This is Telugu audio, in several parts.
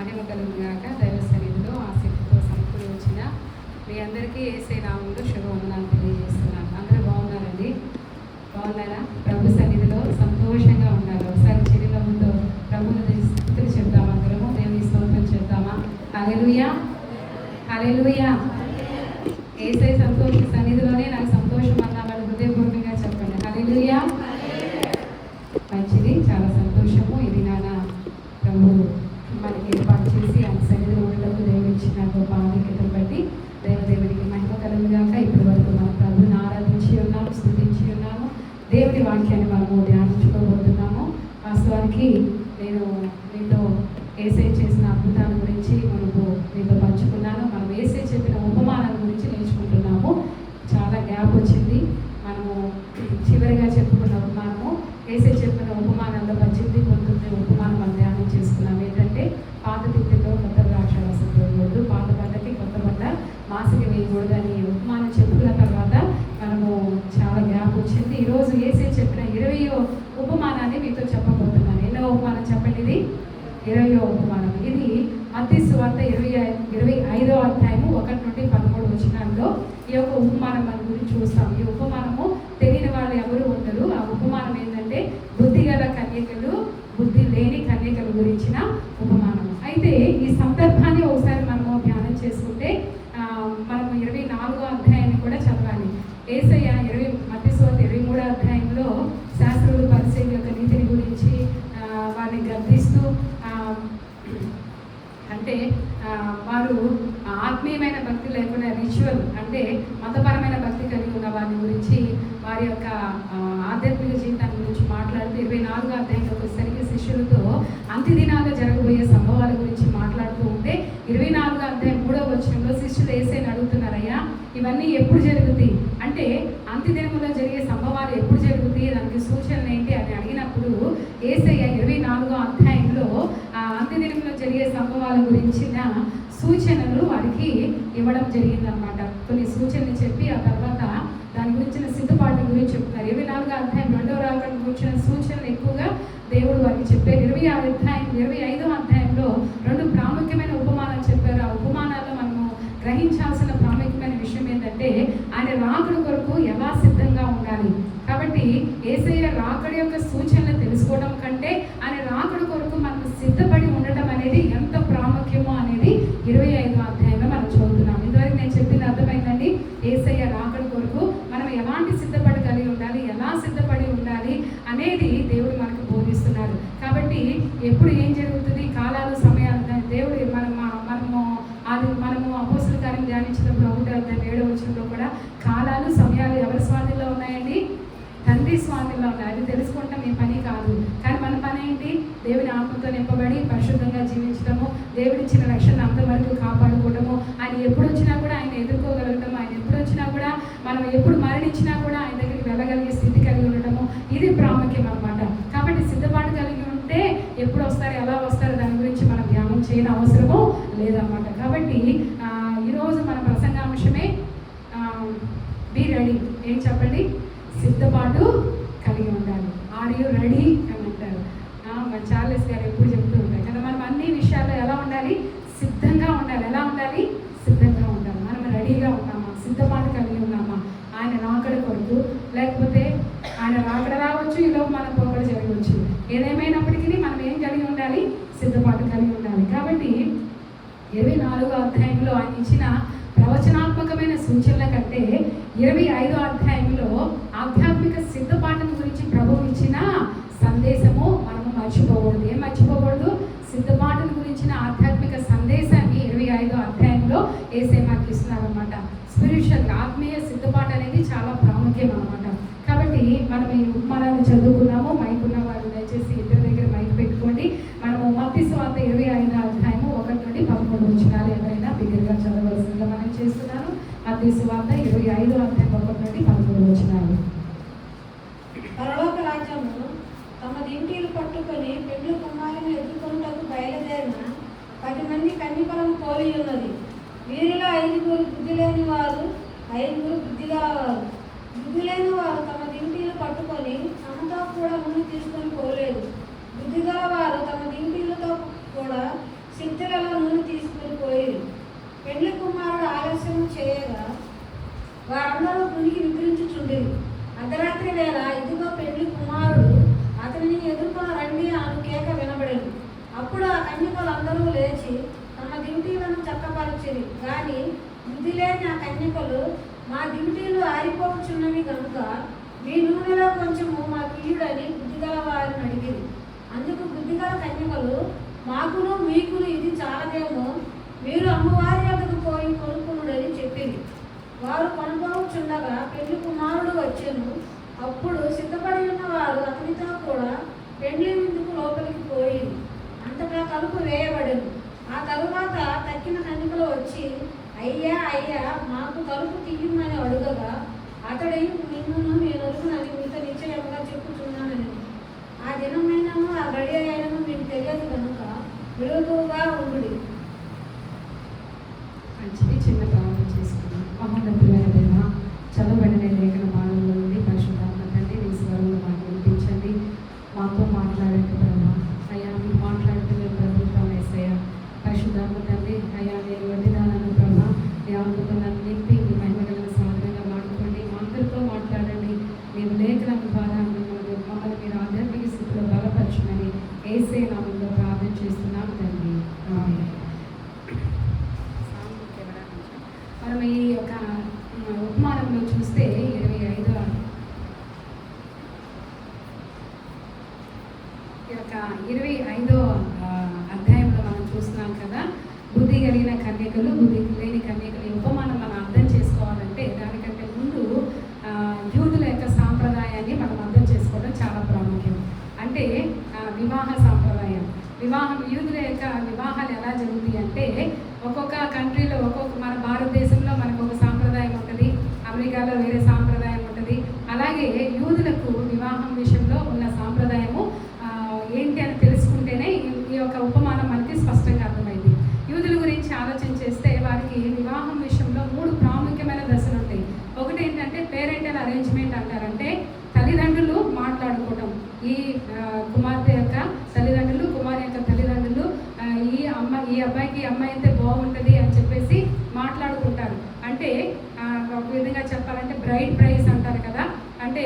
మహిమ కలుగుగాక. దైవ సన్నిధిలో ఆసక్తితో సమకూడి వచ్చిన మీ అందరికీ యేసే నామములో శుభవందనాలు తెలియజేస్తున్నాను. అందరూ బాగున్నారండి? బాగున్నారా? ప్రభు సన్నిధిలో సంతోషంగా ఉండాలి. ఒకసారి చిరునవ్వుతో ప్రభువుని స్తుతులు చెప్తాం. అందరము దేవుని స్తోత్రం చెప్తామా? హల్లెలూయా, హల్లెలూయా. యేసే సంతోష సన్నిధిలోనే నాకు సంతోషం అన్నామని హృదయపూర్వకంగా చెప్పండి. హల్లెలూయా. మంచిది, చాలా సంతోషము. ఇది నాన్న ప్రభు మనకి ఏర్పాటు చేసి ఆయన సన్నిధిలో ఉండటకు దేవుడు ఇచ్చిన గొప్ప ఆధిక్యతను బట్టి దేవునికి మహిమ కలుగుగాక. ఇప్పటి వరకు మన ప్రభుని ఆరాధించి ఉన్నాము, స్తుతించి ఉన్నాము. దేవుని వాక్యాన్ని మనము ధ్యానించుకోబోతున్నాము. వాస్తవానికి నేను మీతో యేసే చేసిన అద్భుతాల గురించి మనకు మీతో పంచుకున్నాను. మనం యేసే చెప్పిన ఉపమానాల గురించి నేర్చుకుంటున్నాము. చాలా గ్యాప్ వచ్చింది. మనము చివరిగా చెప్పుకున్న ఉపమానము యేసే చెప్పిన ఉపమానంలో 18, 19 ఉపమానం మనం ధ్యానం చేసుకున్నాం. ఏంటంటే పాత తిత్తితో కొత్త ద్రాక్షారసం వేయకూడదు, పాత పంటకి కొత్త పంట మాసిక వేయకూడదు అని ఉపమానం చెప్పుకున్న తర్వాత మనము చాలా గ్యాప్ వచ్చింది. ఈరోజు యేసే చెప్పిన 20వ ఉపమానాన్ని మీతో చెప్పబోతున్నాను. ఎన్నో ఉపమానం చెప్పండి? ఇది 20వ ఉపమానం. ఇది మత్తయి సువార్త 25వ అధ్యాయము 1 నుండి 13 వచనాల్లో ఈ యొక్క ఉపమానం మన గురించి చూస్తాం. ఈ ఉపమానము తెలియని వాళ్ళు ఎవరు ఉండరు. ఆ ఉపమానం ఏంటంటే బుద్ధి గల కన్యకలు, బుద్ధి లేని కన్యకల గురించిన ఉపమానం. అయితే ఈ సందర్భాన్ని ఒకసారి మనము ధ్యానం చేసుకుంటే మనము 24వ అధ్యాయాన్ని కూడా చదవాలి. యేసయ్య మత్తయి సువార్త 23వ అధ్యాయంలో శాస్త్రులు పరిసయ్యుల యొక్క నీతిని గురించి వారిని గద్దిస్తూ అంటే వారు ఆత్మీయమైన భక్తి లేకుండా రిచువల్ అంటే మతపరమైన భక్తి కలిగి ఉన్న వారి గురించి, వారి యొక్క ఆధ్యాత్మిక జీవితాన్ని గురించి మాట్లాడుతూ 24వ అధ్యాయంలోకి వచ్చేసరికి శిష్యులతో అంత్య దినాల్లో జరగబోయే సంభవాల గురించి మాట్లాడుతూ ఉంటే 24వ అధ్యాయం 3వ వచనంలో శిష్యులు యేసేని అడుగుతున్నారయ్యా, ఇవన్నీ ఎప్పుడు జరుగుతాయి అంటే అంత్య దినములో జరిగే సంభవాలు ఎప్పుడు జరుగుతాయి, దానికి సూచనలు ఏంటి అని అడిగినప్పుడు యేసయ్య 24వ అధ్యాయంలో అంత్య దినంలో జరిగే సంభవాల గురించిన సూచనలు వారికి ఇవ్వడం జరిగిందనమాట. కొన్ని సూచనలు చెప్పి ఆ తర్వాత దాని గురించిన సిద్ధపాటు గురించి చెప్తున్నారు. 24వ అధ్యాయం 2వ రాకడ గురించిన సూచనలు ఎక్కువగా దేవుడు వారికి చెప్పారు. 25వ అధ్యాయంలో 2 ప్రాముఖ్యమైన ఉపమానాలు చెప్పారు. ఆ ఉపమానాల్లో మనము గ్రహించాల్సిన ప్రాముఖ్యమైన విషయం ఏంటంటే ఆయన రాకడ కొరకు ఎలా సిద్ధంగా ఉండాలి. కాబట్టి యేసయ్య రాకడ యొక్క సూచనలు తెలుసుకోవడం కంటే ఆయన రాకడ కొరకు మనం సిద్ధపడి ఉండటం అనేది ఎంత ప్రాముఖ్యమో అనేది 25వ అధ్యాయంలో మనం చదువుతున్నాం. ఇంతవరకు నేను చెప్పింది అర్థమైందండి? యేసయ్య రాకడ కొరకు మనం ఎలాంటి సిద్ధపడి కలిగి ఉండాలి, ఎలా సిద్ధపడి ఉండాలి అనేది దేవుడు మనకు బోధిస్తున్నాడు. కాబట్టి ఎప్పుడు ఏం జరుగుతుంది, కాలాలు సమయాలు దేవుడు మనము అపోస్తుల కార్యం ధ్యానించినప్పుడు 1వ అధ్యాయం 7వ వచనంలో కూడా కాలాలు సమయాలు ఎవరి స్వాధీనంలో ఉన్నాయండి? తండ్రి స్వామిలో ఉన్నాయి. అది తెలుసుకుంటాం మీ పని కాదు. కానీ మన పని ఏంటి? దేవుని ఆత్మతో నింపబడి పరిశుద్ధంగా జీవించడము, దేవుడిచ్చిన రక్షణ అంతవరకు కాపాడుకోవడము, ఆయన ఎప్పుడు వచ్చినా కూడా ఆయన ఎదుర్కోగలగటము, ఆయన ఎప్పుడు వచ్చినా కూడా మనం ఎప్పుడు మరణించినా కూడా ఆయన దగ్గరికి వెళ్ళగలిగే స్థితి కలిగి ఉండటము, ఇది ప్రాముఖ్యం అన్నమాట. కాబట్టి సిద్ధపాటు కలిగి ఉంటే ఎప్పుడు వస్తారు, ఎలా వస్తారు దాని గురించి మనం ధ్యానం చేయని అవసరము లేదన్నమాట. కాబట్టి ఈరోజు మన ప్రసంగాంశమే బీ రెడీ. ఏం చెప్పండి? సిద్ధపాటు కలిగి ఉండాలి. ఆర్ యూ రెడీ అని అంటారు. మన చార్లెస్ గారు ఎప్పుడు చెప్తూ ఉంటారు కదా, మనం అన్ని విషయాల్లో ఎలా ఉండాలి? సిద్ధంగా ఉండాలి. ఎలా ఉండాలి? సిద్ధంగా ఉండాలి. మనం రెడీగా ఉన్నామా? సిద్ధపాటు కలిగి ఉన్నామా? ఆయన రాకడ కొరకు, లేకపోతే ఆయన రాకడ రావచ్చు, ఈలోపు మన పోకడ జరగవచ్చు. ఏదేమైనప్పటికీ మనం ఏం కలిగి ఉండాలి? సిద్ధపాటు కలిగి ఉండాలి. కాబట్టి 24వ అధ్యాయంలో ఆయన ఇచ్చిన ప్రవచనాత్మకమైన సూచనల కంటే 25వ అధ్యాయంలో ఆధ్యాత్మిక సిద్ధపాటును గురించి ప్రభువు ఇచ్చిన సందేశము మనము మర్చిపోకూడదు. ఏం మర్చిపోకూడదు? సిద్ధపాటును గురించిన ఆధ్యాత్మిక సందేశాన్ని 25వ అధ్యాయంలో యేసయ్య మనకి ఇస్తున్నారు అనమాట. స్పిరిచువల్ ఆత్మీయ సిద్ధపాటు అనేది చాలా ప్రాముఖ్యం అనమాట. కాబట్టి మనం ఈ ఉపమానాన్ని చదువుకున్నాము. మైక్ ఉన్న వాళ్ళు దయచేసి ఇద్దరి దగ్గర మైక్ పెట్టుకోండి. మనము మత్తయి సువార్త 25వ అధ్యాయము 1 నుండి 13 వచనాలు ఎవరైనా బిగ్గరగా చదవవలసిందిగా మనం చేస్తున్నాను. మత్తయి సువార్త 25వ అధ్యాయం 1 నుండి 13 వచనాలు. పరలోక రాజ్యము తమ దింటీలు పట్టుకొని పెండ్లి కుమారుని ఎదుర్కొనుటకు బయలుదేరిన 10 మంది కన్యకలను పోలి ఉన్నది. వీరిలో 5 బుద్ధి లేని వారు, 5 బుద్ధి గలవారు. బుద్ధి లేని వారు తమ దింటీలు పట్టుకొని తమతో కూడా ముందు తీసుకొని పోలేదు. బుద్ధి గలవారు తమ దింటీలతో కూడా సిద్ధుల అప్పుడు ఆ కన్యకలందరూ లేచి తమ దివిటీలను చక్కపరచిరి. కానీ బుద్ధి లేని ఆ కన్యకలు, మా దివిటీలు ఆరిపోవచ్చున్నవి కనుక మీ నూనెలో కొంచెము మాకు ఇయ్యుడని బుద్ధిగల వారిని అడిగిరి. అందుకు బుద్ధిగల కన్యకలు, మాకును మీకును ఇది చాలదేమో, మీరు అమ్మవారి వద్దకు పోయి కొనుక్కునుడని చెప్పింది. వారు కొనుక్కోవచ్చుండగా పెళ్లి కుమారుడు వచ్చెను. అప్పుడు సిద్ధపడి ఉన్న వారు అతనితో కూడా పెళ్లి విందుకు లోపలికి పోయింది. అంతటా తలుపు వేయబడెను. ఆ తరువాత తక్కిన కన్యకలు వచ్చి, అయ్యా అయ్యా మాకు తలుపు తీయమని అడుగగా అతడి, నిన్నును నేను అడుగునని మీతో నిశ్చయముగా చెప్పుచున్నానని. ఆ దినమైనను ఆ గడియ అయినను మీకు తెలియదు కనుక విడుదలగా ఉండు. మంచిది. చిన్న ప్రారంభం చేసుకున్నాం. మహోన్నతులైన దేవ, చదవబడిన లేఖన భాగంలో నుండి పరిశుద్ధాత్మ తండ్రి మీ స్వరంలో మాకు వినిపించండి. మాతో మాట్లాడండి ప్రభా. అయ్యా మీరు మాట్లాడుతున్న ప్రభుత్వం వేసయ్యా. పరిశుద్ధాత్మ తండ్రి అయ్యా నేను వడ్డిదానను ప్రభా, మీ ఆత్మతో నన్ను నింపి మీ మహిమగల సాధనంగా వాడుకోండి. మా అందరితో మాట్లాడండి. మీరు లేఖన ద్వారా మమ్మల్ని మీరు ఆధ్యాత్మిక స్థితిలో బలపరచమని యేసే నామములో ప్రార్థన చేస్తున్నాం తండ్రి. ఆమేన్. మనం ఈ యొక్క ఉపమానంలో చూస్తే 25వ అధ్యాయంలో మనం చూస్తున్నాం కదా, బుద్ధి కలిగిన కన్యకలు, బుద్ధి లేని కన్యకలు. ఈ ఉపమానం మనం అర్థం చేసుకోవాలంటే దానికంటే ముందు యూదుల యొక్క సాంప్రదాయాన్ని మనం అర్థం చేసుకోవడం చాలా ప్రాముఖ్యం. అంటే వివాహ సాంప్రదాయం. యూదుల యొక్క వివాహాలు ఎలా జరుగుతాయి అంటే ఒక్కొక్క కంట్రీలో మన భారతదేశంలో మనకు ఒక సాంప్రదాయం ఉంటుంది, అమెరికాలో వేరే సాంప్రదాయం ఉంటుంది. అలాగే యూదులకు వివాహం విషయంలో ఉన్న సాంప్రదాయము ఏంటి అని తెలుసుకుంటేనే ఈ యొక్క ఉపమానం మనకి స్పష్టంగా అర్థమైంది. యూదుల గురించి ఆలోచన చేస్తే వారికి వివాహం విషయంలో 3 ప్రాముఖ్యమైన దశలు ఉంటాయి. ఒకటి ఏంటంటే పేరెంటల్ అరేంజ్మెంట్ అంటారంటే తల్లిదండ్రులు మాట్లాడుకోవటం. ఈ కుమార్తె యొక్క తల్లిదండ్రులు, కుమారి యొక్క తల్లిదండ్రులు ఈ అబ్బాయికి ఈ అమ్మాయి అయితే బాగుంటుంది అని చెప్పేసి మాట్లాడుకుంటారు. అంటే ఒక విధంగా చెప్పాలంటే బ్రైడ్ ప్రైజ్ అంటారు కదా, అంటే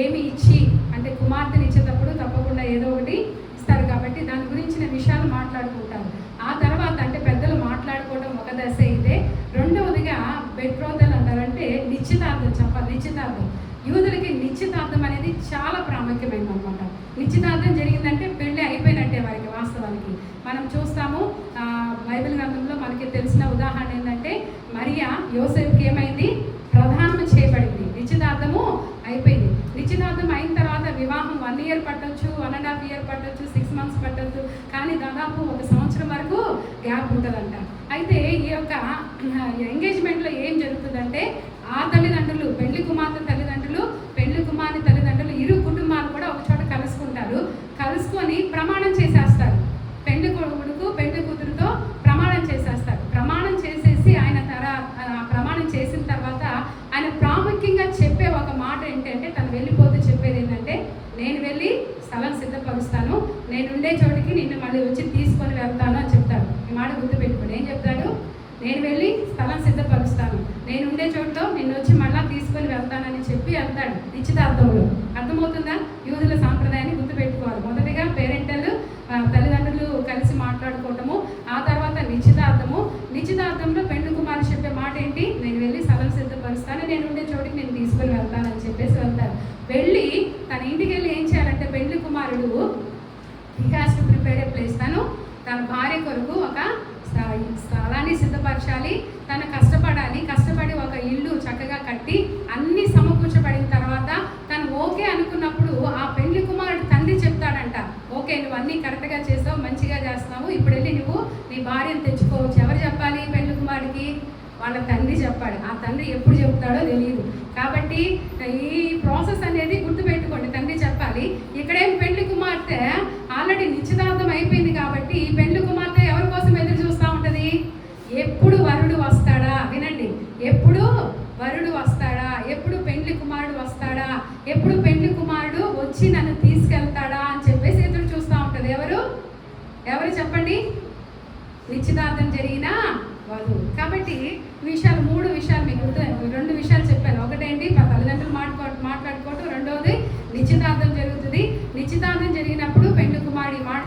ఏమి ఇచ్చి, అంటే కుమార్తెని ఇచ్చేటప్పుడు తప్పకుండా ఏదో ఒకటి ఇస్తారు కాబట్టి దాని గురించిన విషయాలు మాట్లాడుకుంటారు. ఆ తర్వాత అంటే పెద్దలు మాట్లాడుకోవడం ఒక దశ అయితే, రెండవదిగా బెట్రోదల్ అంటారంటే నిశ్చితార్థం చెప్పాలి. నిశ్చితార్థం యూదులకి నిశ్చితార్థం అనేది చాలా ప్రాముఖ్యమైనది అనమాట. నిశ్చితార్థం జరిగిందంటే పెళ్ళి అయిపోయినట్టే వారికి. వాస్తవానికి మనం చూస్తాము బైబిల్ గ్రంథంలో మనకి తెలిసిన ఉదాహరణ ఏంటంటే మరియా యోసేపుకి ఏమైంది, ప్రధానం చేయబడింది. నిశ్చితార్థము అయిపోయింది. నిశ్చితార్థం అయిన తర్వాత వివాహం 1 year పట్టొచ్చు, 1.5 year పట్టొచ్చు, 6 months పట్టొచ్చు, కానీ దాదాపు 1 సంవత్సరం వరకు గ్యాప్ ఉంటుందంట. అయితే ఈ యొక్క ఎంగేజ్మెంట్లో ఏం జరుగుతుందంటే ఆ తల్లిదండ్రులు, పెళ్లి కుమార్తె తల్లిదండ్రులు, పెళ్లి కుమార్తె తల్లిదండ్రులు, ఇరు కుటుంబాలు కూడా ఒక చోట కలుసుకుంటారు. కలుసుకొని ప్రమాణం చేసేస్తారు. పెళ్లి కొడుకు పెళ్లి కూతురుతో ప్రమాణం చేసేస్తారు. ప్రమాణం చేసేసి ఆయన ప్రమాణం చేసిన తర్వాత ఆయన ప్రాముఖ్యంగా చెప్పే ఒక మాట ఏంటంటే, తను వెళ్ళిపోతే చెప్పేది ఏంటంటే, నేను వెళ్ళి స్థలం సిద్ధపరుస్తాను, నేను ఉండే చోటికి నిన్ను మళ్ళీ వచ్చి తీసుకొని వెళ్తాను అని చెప్తాడు. ఈ మాట గుర్తుపెట్టుకోండి. ఏం చెప్తాడు? నేను వెళ్ళి స్థలం సిద్ధపరుస్తాను, నేను ఉండే చోట్లో నిన్ను వచ్చి మళ్ళీ తీసుకొని వెళ్తానని చెప్పి వెళ్తాడు నిశ్చితార్థంలో. అర్థమవుతుందా? యూదుల సాంప్రదాయాన్ని గుర్తుపెట్టుకోవాలి. మొదటిగా పేరెంటల్, తల్లిదండ్రులు కలిసి మాట్లాడుకోవటము, ఆ తర్వాత నిశ్చితార్థము. నిశ్చితార్థంలో పెళ్లి కుమారుడు చెప్పే మాట ఏంటి? నేను వెళ్ళి స్థలం సిద్ధపరుస్తాను, నేను ఉండే చోటికి నేను తీసుకొని వెళ్తానని చెప్పేసి వెళ్తాడు. వెళ్ళి తన ఇంటికి వెళ్ళి ఏం చేయాలంటే పెళ్లి కుమారుడు he has to prepare A place. తన భార్య కొరకు ఒక స్థలాన్ని సిద్ధపరచాలి, తను కష్టపడి ఒక ఇల్లు చక్కగా కట్టి అన్ని సమకూర్చబడిన తర్వాత తను ఓకే అనుకున్నప్పుడు ఆ పెళ్లి కుమారుడు తండ్రి చెప్తాడంట, ఓకే నువ్వు అన్నీ కరెక్ట్గా చేస్తావు, మంచిగా చేస్తున్నావు, ఇప్పుడు వెళ్ళి నువ్వు నీ భార్యను తెచ్చుకోవచ్చు. ఎవరు చెప్పాలి పెళ్లి కుమారుడికి? వాళ్ళ తండ్రి చెప్పాడు. ఆ తండ్రి ఎప్పుడు చెప్తాడో తెలియదు. కాబట్టి ఈ ప్రాసెస్ అనేది గుర్తుపెట్టుకోండి, తండ్రి చెప్పాలి. ఇక్కడేం పెళ్లి కుమార్తె ఆల్రెడీ నిశ్చితార్థం అయిపోయింది కాబట్టి ఈ పెళ్లి కుమార్తె ఎవరి కోసం ఎదురు చూస్తూ ఉంటుంది? ఎప్పుడు వరుడు వస్తాడా? వినండి, ఎప్పుడు వరుడు వస్తాడా, ఎప్పుడు పెళ్లి కుమారుడు వస్తాడా, ఎప్పుడు పెళ్లి కుమారుడు వచ్చి నన్ను తీసుకెళ్తాడా అని చెప్పేసి ఎదురు చూస్తూ ఉంటుంది. ఎవరు చెప్పండి? నిశ్చితార్థం జరిగిన వధువు. కాబట్టి విషయాలు 3 విషయాలు మీకు 2 విషయాలు చెప్పాను. ఒకటేంటి, మా తల్లిదండ్రులు మాట్లాడుకోవటం, రెండవది నిశ్చితార్థం జరుగుతుంది. నిశ్చితార్థం జరిగినప్పుడు పెళ్లి కుమారుడు మాట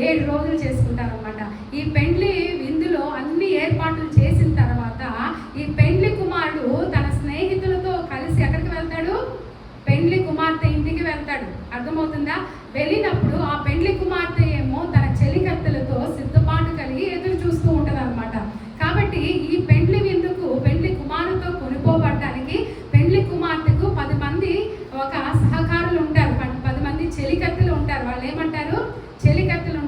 7 రోజులు చేసుకుంటారనమాట. ఈ పెండ్లి విందులో అన్ని ఏర్పాట్లు చేసిన తర్వాత ఈ పెండ్లి కుమారుడు తన స్నేహితులతో కలిసి ఎక్కడికి వెళ్తాడు? పెండ్లి కుమార్తె ఇంటికి వెళ్తాడు. అర్థమవుతుందా? వెళ్ళినప్పుడు ఆ పెండ్లి కుమార్తె ఏమో తన చెలికత్తెలతో సిద్ధపాటు కలిగి ఎదురు చూస్తూ ఉంటుంది అనమాట. కాబట్టి ఈ పెండ్లి విందుకు పెండ్లి కుమారుతో కొనుక్కోబడటానికి పెండ్లి కుమార్తెకు 10 మంది ఒక సహకారులు ఉంటారు, 10 మంది చెలికత్తెలు ఉంటారు. వాళ్ళు ఏమంటారు? చెలికత్తెలు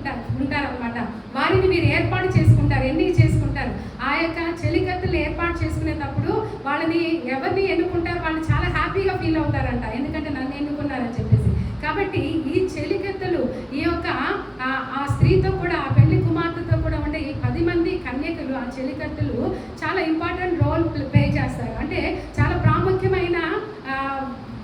ఉంటారనమాట. వారిని మీరు ఏర్పాటు చేసుకుంటారు. ఎన్ని చేసుకుంటారు? ఆ యొక్క చెలికత్తెలు ఏర్పాటు చేసుకునేటప్పుడు వాళ్ళని ఎవరిని ఎన్నుకుంటారు? వాళ్ళు చాలా హ్యాపీగా ఫీల్ అవుతారంట, ఎందుకంటే నన్ను ఎన్నుకున్నారని చెప్పేసి. కాబట్టి ఈ చెలికత్తెలు ఈ యొక్క ఆ స్త్రీతో కూడా, ఆ పెళ్లి కుమార్తెతో కూడా ఉండే ఈ 10 మంది కన్యకలు, ఆ చెలికత్తెలు చాలా ఇంపార్టెంట్ రోల్ ప్లే చేస్తారు. అంటే చాలా ప్రాముఖ్యమైన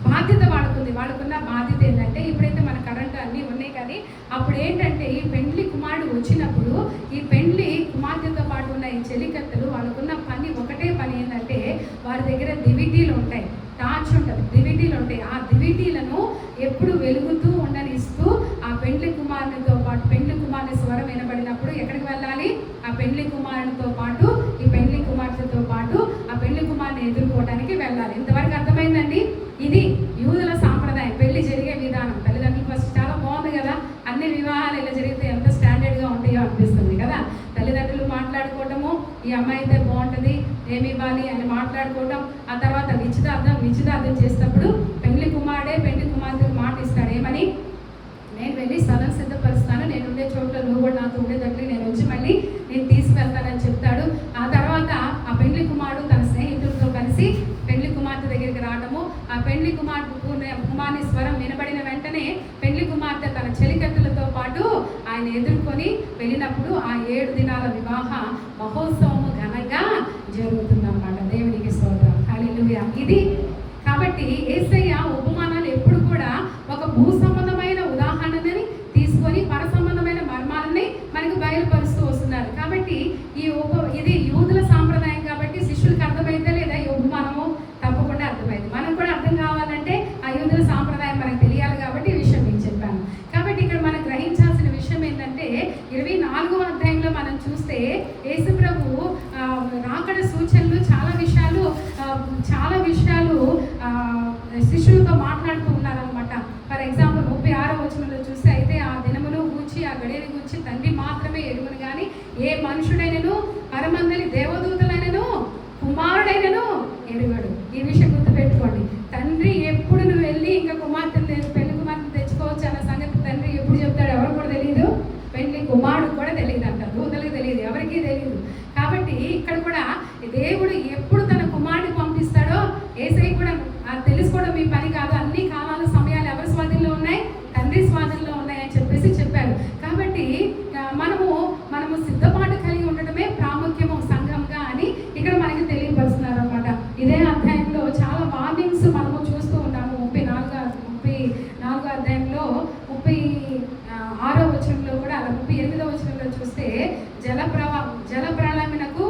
బాధ్యత వాళ్ళకున్న బాధ్యత ఏంటంటే, ఇప్పుడైతే మన కరెంట్ అన్నీ ఉన్నాయి కానీ అప్పుడు ఏంటంటే ఈ పెండ్లి కుమారుడు వచ్చినప్పుడు ఈ పెండ్లి కుమార్తెతో పాటు ఉన్న ఈ చెలికత్తెలు వాళ్ళకున్న పని, ఒకటే పని ఏంటంటే వారి దగ్గర దివిటీలు ఉంటాయి, టార్చ్ ఉంటుంది, దివిటీలు ఉంటాయి. ఆ దివిటీలను ఎప్పుడు వెలుగుతూ ఉండనిస్తూ ఆ పెండ్లి కుమారునితో పాటు, పెండ్లి కుమారుని స్వరం వినబడినప్పుడు ఎక్కడికి వెళ్ళాలి? ఆ పెండ్లి కుమారునితో పాటు ఈ పెండ్లి కుమార్తెతో పాటు ఆ పెండ్లి కుమారుని ఎదుర్కోవడానికి వెళ్ళాలి. ఇంతవరకు అర్థమైందండి? ఇది యూదుల సాంప్రదాయం, పెళ్లి జరిగే విధానం. తల్లిదండ్రులు ఫస్ట్ చాలా బాగుంది కదా, అన్ని వివాహాలు ఇలా జరిగితే ఎంత స్టాండర్డ్గా ఉంటాయో అనిపిస్తుంది కదా. తల్లిదండ్రులు మాట్లాడుకోవటము, ఈ అమ్మాయి అయితే బాగుంటుంది, ఏమి ఇవ్వాలి అని మాట్లాడుకోవటం. ఆ తర్వాత నిశ్చితార్థం చేసేటప్పుడు పెండ్లి కుమారుడే పెండ్లి కుమార్తెకు మాట ఇస్తాడు. ఏమని? నేను వెళ్ళి స్థలం సిద్ధపరుస్తాను, నేను ఉండే చోట్ల నువ్వు కూడా నాతో ఉండేటట్లు నేను వచ్చి మళ్ళీ నేను తీసుకెళ్తానని చెప్తాడు. ఆ తర్వాత ఆ పెండ్లి కుమారుడు తన స్నేహితులతో కలిసి పెండ్లి కుమార్తె దగ్గరికి రావడము, ఆ పెండ్లి కుమారుని స్వరం వినబడిన వెంటనే పెండ్లి కుమార్తె తన చెలికత్తెలతో పాటు ఆయన ఎదుర్కొని వెళ్ళినప్పుడు ఆ 7 దినాల వివాహ మహోత్సవము ఘనంగా జరుగుతుందన్నమాట. దేవునికి స్తోత్రం, హల్లెలూయా. ఇది కాబట్టి యేసయ్య ఉపమానాలు ఎప్పుడు కూడా ఒక భూ సంబంధమైన ఉదాహరణని తీసుకొని పర సంబంధమైన మర్మాలని మనకు బయలుపరుస్తూ వస్తున్నారు. కాబట్టి ఇది యూదుల సాంప్రదాయం కాబట్టి శిష్యులకు అర్థమైతే లేదా ఈ ఉపమానము తప్పకుండా అర్థమైంది. మనకు కూడా అర్థం కావాలంటే ఆ యూదుల సాంప్రదాయం మనకు తెలియాలి కాబట్టి ఈ విషయం నేను చెప్పాను. కాబట్టి ఇక్కడ మనం గ్రహించాల్సిన విషయం ఏంటంటే 24వ అధ్యాయంలో మనం చూస్తే యేసు ప్రభు రాకడ సూచనలు చాలా విషయాలు శిష్యులతో మాట్లాడుతూ ఉన్నారనమాట. ఫర్ ఎగ్జాంపుల్ 36వ వచనంలో చూస్తే, అయితే ఆ దినమును గూర్చి ఆ గడియని గూర్చి తండ్రి మాత్రమే ఎరుగును కానీ ఏ మనుషుడైనను పరమందలి దేవదూతలైనను కుమారుడైనను ఎరుగడు. ఈ విషయం గుర్తుపెట్టుకోండి. తండ్రి ఎప్పుడు నువ్వు వెళ్ళి ఇంకా పెళ్లి కుమార్తెను తెచ్చుకోవచ్చు అన్న సంగతి తండ్రి ఎప్పుడు చెప్తాడు? ఎవరు కూడా తెలియదు, పెళ్లి కుమారుడు కూడా తెలియదు అంట, దూతలకు తెలియదు, ఎవరికీ తెలియదు. కాబట్టి ఇక్కడ కూడా దేవుడు ఎప్పుడు తన కుమారుడిని పంపిస్తాడో యేసయ్య కూడా తెలుసుకోవడం మీ పని కాదు. అన్ని కాలాలు సమయాలు ఎవరి స్వాధీనంలో ఉన్నాయి? తండ్రి స్వాధీనంలో ఉన్నాయని చెప్పారు. కాబట్టి మనము సిద్ధపాటు కలిగి ఉండటమే ప్రాముఖ్యము సంఘంగా అని ఇక్కడ మనకి తెలియపరుస్తున్నారు అనమాట. ఇదే అధ్యాయంలో చాలా వార్నింగ్స్ మనము చూస్తూ ఉన్నాము. 34వ అధ్యాయంలో 36వ వచనంలో కూడా, అలా 38వ వచనంలో చూస్తే జల ప్రళయమునకు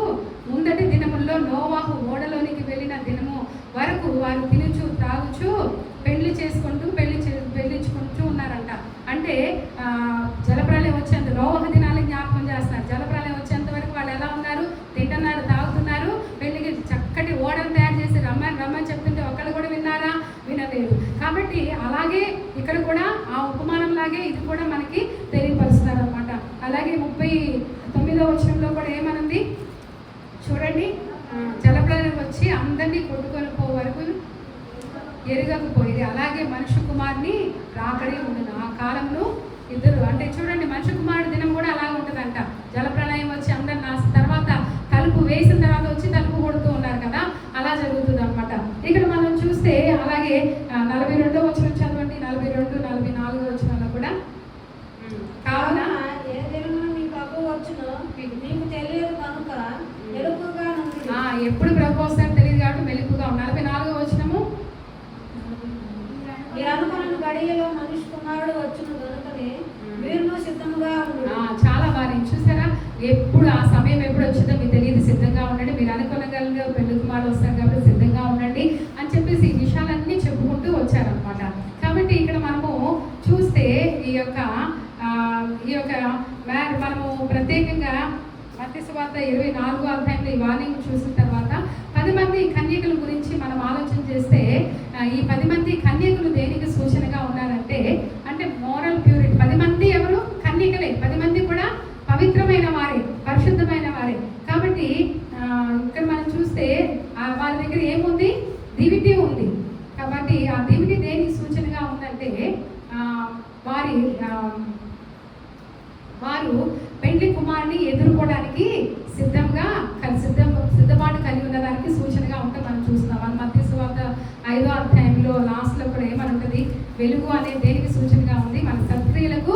ముందటి దినముల్లో నోవాహు ఓడలోనికి వెళ్ళిన దినము వరకు వారు తినుచు త్రాగుచు పెళ్లించుకుంటూ ఉన్నారంట. అంటే జలప్రళయం వచ్చేంత నోవాహు దినాన్ని జ్ఞాపకం చేస్తున్నారు. జలప్రళయం వచ్చేంత వరకు వాళ్ళు ఎలా ఉన్నారు? తింటున్నారు, తాగుతున్నారు, పెళ్లికి చక్కటి ఓడను తయారు చేసి రమ్మని చెప్తుంటే ఒకళ్ళు కూడా విన్నారా? వినలేదు. కాబట్టి అలాగే ఇక్కడ కూడా ఆ ఉపమానం లాగే ఇది కూడా మనకి తెలియపరుస్తున్నారు అనమాట. అలాగే 39వ వచనంలో కూడా ఏమనుంది చూడండి, జలప్రళయం వచ్చి అందరినీ కొట్టుకొని పో వరకు ఎరగకపోయేది, అలాగే మనుష్య కుమారుని రాకడే ఉండదు. ఆ కాలంలో ఇద్దరు, అంటే చూడండి మనుష్య కుమారుడు దినం కూడా అలాగే ఉంటుందంట. జలప్రళయం వచ్చి అందరు తర్వాత తలుపు వేసిన తర్వాత వచ్చి తలుపు కొడుతూ ఉన్నారు కదా, అలా జరుగుతుంది అనమాట. ఇక్కడ మనం చూస్తే అలాగే 42వ వచనం చదవండి, 42, 44వ వచనంలో కూడా, కావున ఏ దినమున మీ ప్రభు వచ్చునో మీకు తెలియదు కనుక మెలకువగా ఉండుడి. ఎప్పుడు ప్రభు వస్తారో తెలియదు కాబట్టి మెలకువగా ఉండాలి. 44వ వచనము, మీరు అనుకున్న గడియలో మనిషి కుమారుడు వచ్చును కనుకనే మీరు సిద్ధంగా ఉండు. చాలా బాగా చూసారా, ఎప్పుడు ఆ సమయం ఎప్పుడు వచ్చిందో మీకు తెలియదు, సిద్ధంగా ఉండండి. మీరు అనుకునగలిగే పెళ్లి కుమారుడు వస్తారు కాబట్టి సిద్ధంగా ఉండండి అని చెప్పేసి ఈ విషయాలన్నీ చెప్పుకుంటూ వచ్చారనమాట. కాబట్టి ఇక్కడ మనము చూస్తే ఈ యొక్క ప్రత్యేకంగా మత్తయి సువార్త 24వ అధ్యాయంలో ఈ వార్నింగ్ చూసిన తర్వాత 10 మంది కన్యకల గురించి మనం ఆలోచన చేస్తే ఈ 10 మంది కన్యకలు దేనికి సూచనగా ఉన్నారంటే అంటే మోరల్ ప్యూరిటీ. 10 మంది ఎవరు? కన్యకలే. 10 మంది కూడా పవిత్రమైన వారే, పరిశుద్ధమైన వారే. కాబట్టి ఇక్కడ మనం చూస్తే వారి దగ్గర ఏముంది? దివిటీ ఉంది. కాబట్టి ఆ దివిటీ దేనికి సూచనగా ఉందంటే వారు పెండ్లి కుమారుని ఎదుర్కోవడానికి సిద్ధపాటు కలిగి ఉన్నదానికి సూచనగా ఉంటే మనం చూస్తాం. మన మత్తయి సువార్త 5వ అధ్యాయంలో లాస్ట్లో కూడా ఏమనుంటుంది? వెలుగు అనే దేనికి సూచనగా ఉంది? మన సత్క్రియలకు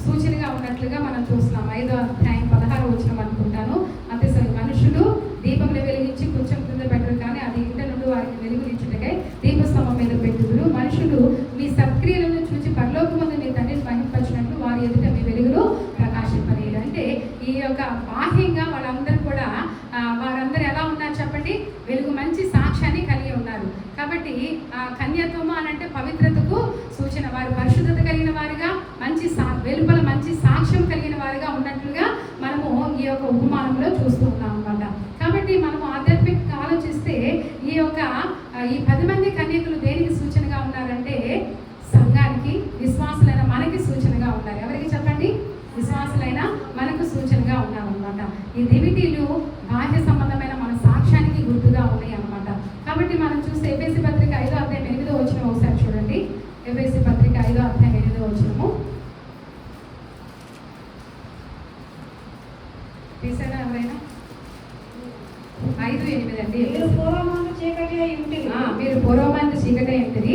సూచనగా ఉన్నట్లుగా మనం చూస్తున్నాం. 5వ అధ్యాయం 16వ వచనం అనుకుంటాను. అంతే మనుషులు దీపంలో వెలిగించి కొంచెం కింద పెట్టరు, కానీ అది ఇంట నుండి వారికి వెలుగునిచ్చుటకై దీపస్తంభం మీద పెట్టుదురు. మనుషులు మీ సత్క్రియలను చూసి పరలోకమందు మీ తండ్రిని మహింపరిచినట్లు వారి ఎదుట మీ వెలుగును ప్రకాశింపనీయుడు. అంటే ఈ యొక్క బాహ్యంగా వాళ్ళందరూ కూడా వారందరూ ఎలా ఉన్నారు చెప్పండి? వెలుగు, మంచి సాక్ష్యాన్ని కలిగి ఉన్నారు. కాబట్టి ఆ కన్యత్వము అనంటే పవిత్రతకు సూచన. వారు పరిశుద్ధత కలిగిన వారుగా, వెలుపల మంచి సాక్ష్యం కలిగిన వారుగా ఉన్నట్లుగా మనము ఈ యొక్క ఉపమానంలో చూస్తూ ఉన్నాం అన్నమాట. కాబట్టి మనము ఆధ్యాత్మికంగా ఆలోచిస్తే ఈ 10 మంది కన్యకులు దేనికి సూచనగా ఉన్నారంటే సంఘానికి, విశ్వాసులైన మనకి సూచనగా ఉన్నారు. ఎవరికి చెప్పండి? విశ్వాసులైన మనకు సూచనగా ఉన్నారన్నమాట. ఈ దివిటీలు బాహ్య సంబంధమైన మన సాక్ష్యానికి గుర్తుగా ఉన్నాయి అన్నమాట. కాబట్టి మనం చూస్తే ఎఫెసీ పత్రిక 5వ అధ్యాయం 8వ వచనం ఒకసారి చూడండి. ఎఫెసీ పత్రిక 5వ అధ్యాయం 8వ వచనము తీసారా ఎవరైనా? 5:8 అండి. మీరు పూర్వమందు చీకటి అయి ఉంటిరి,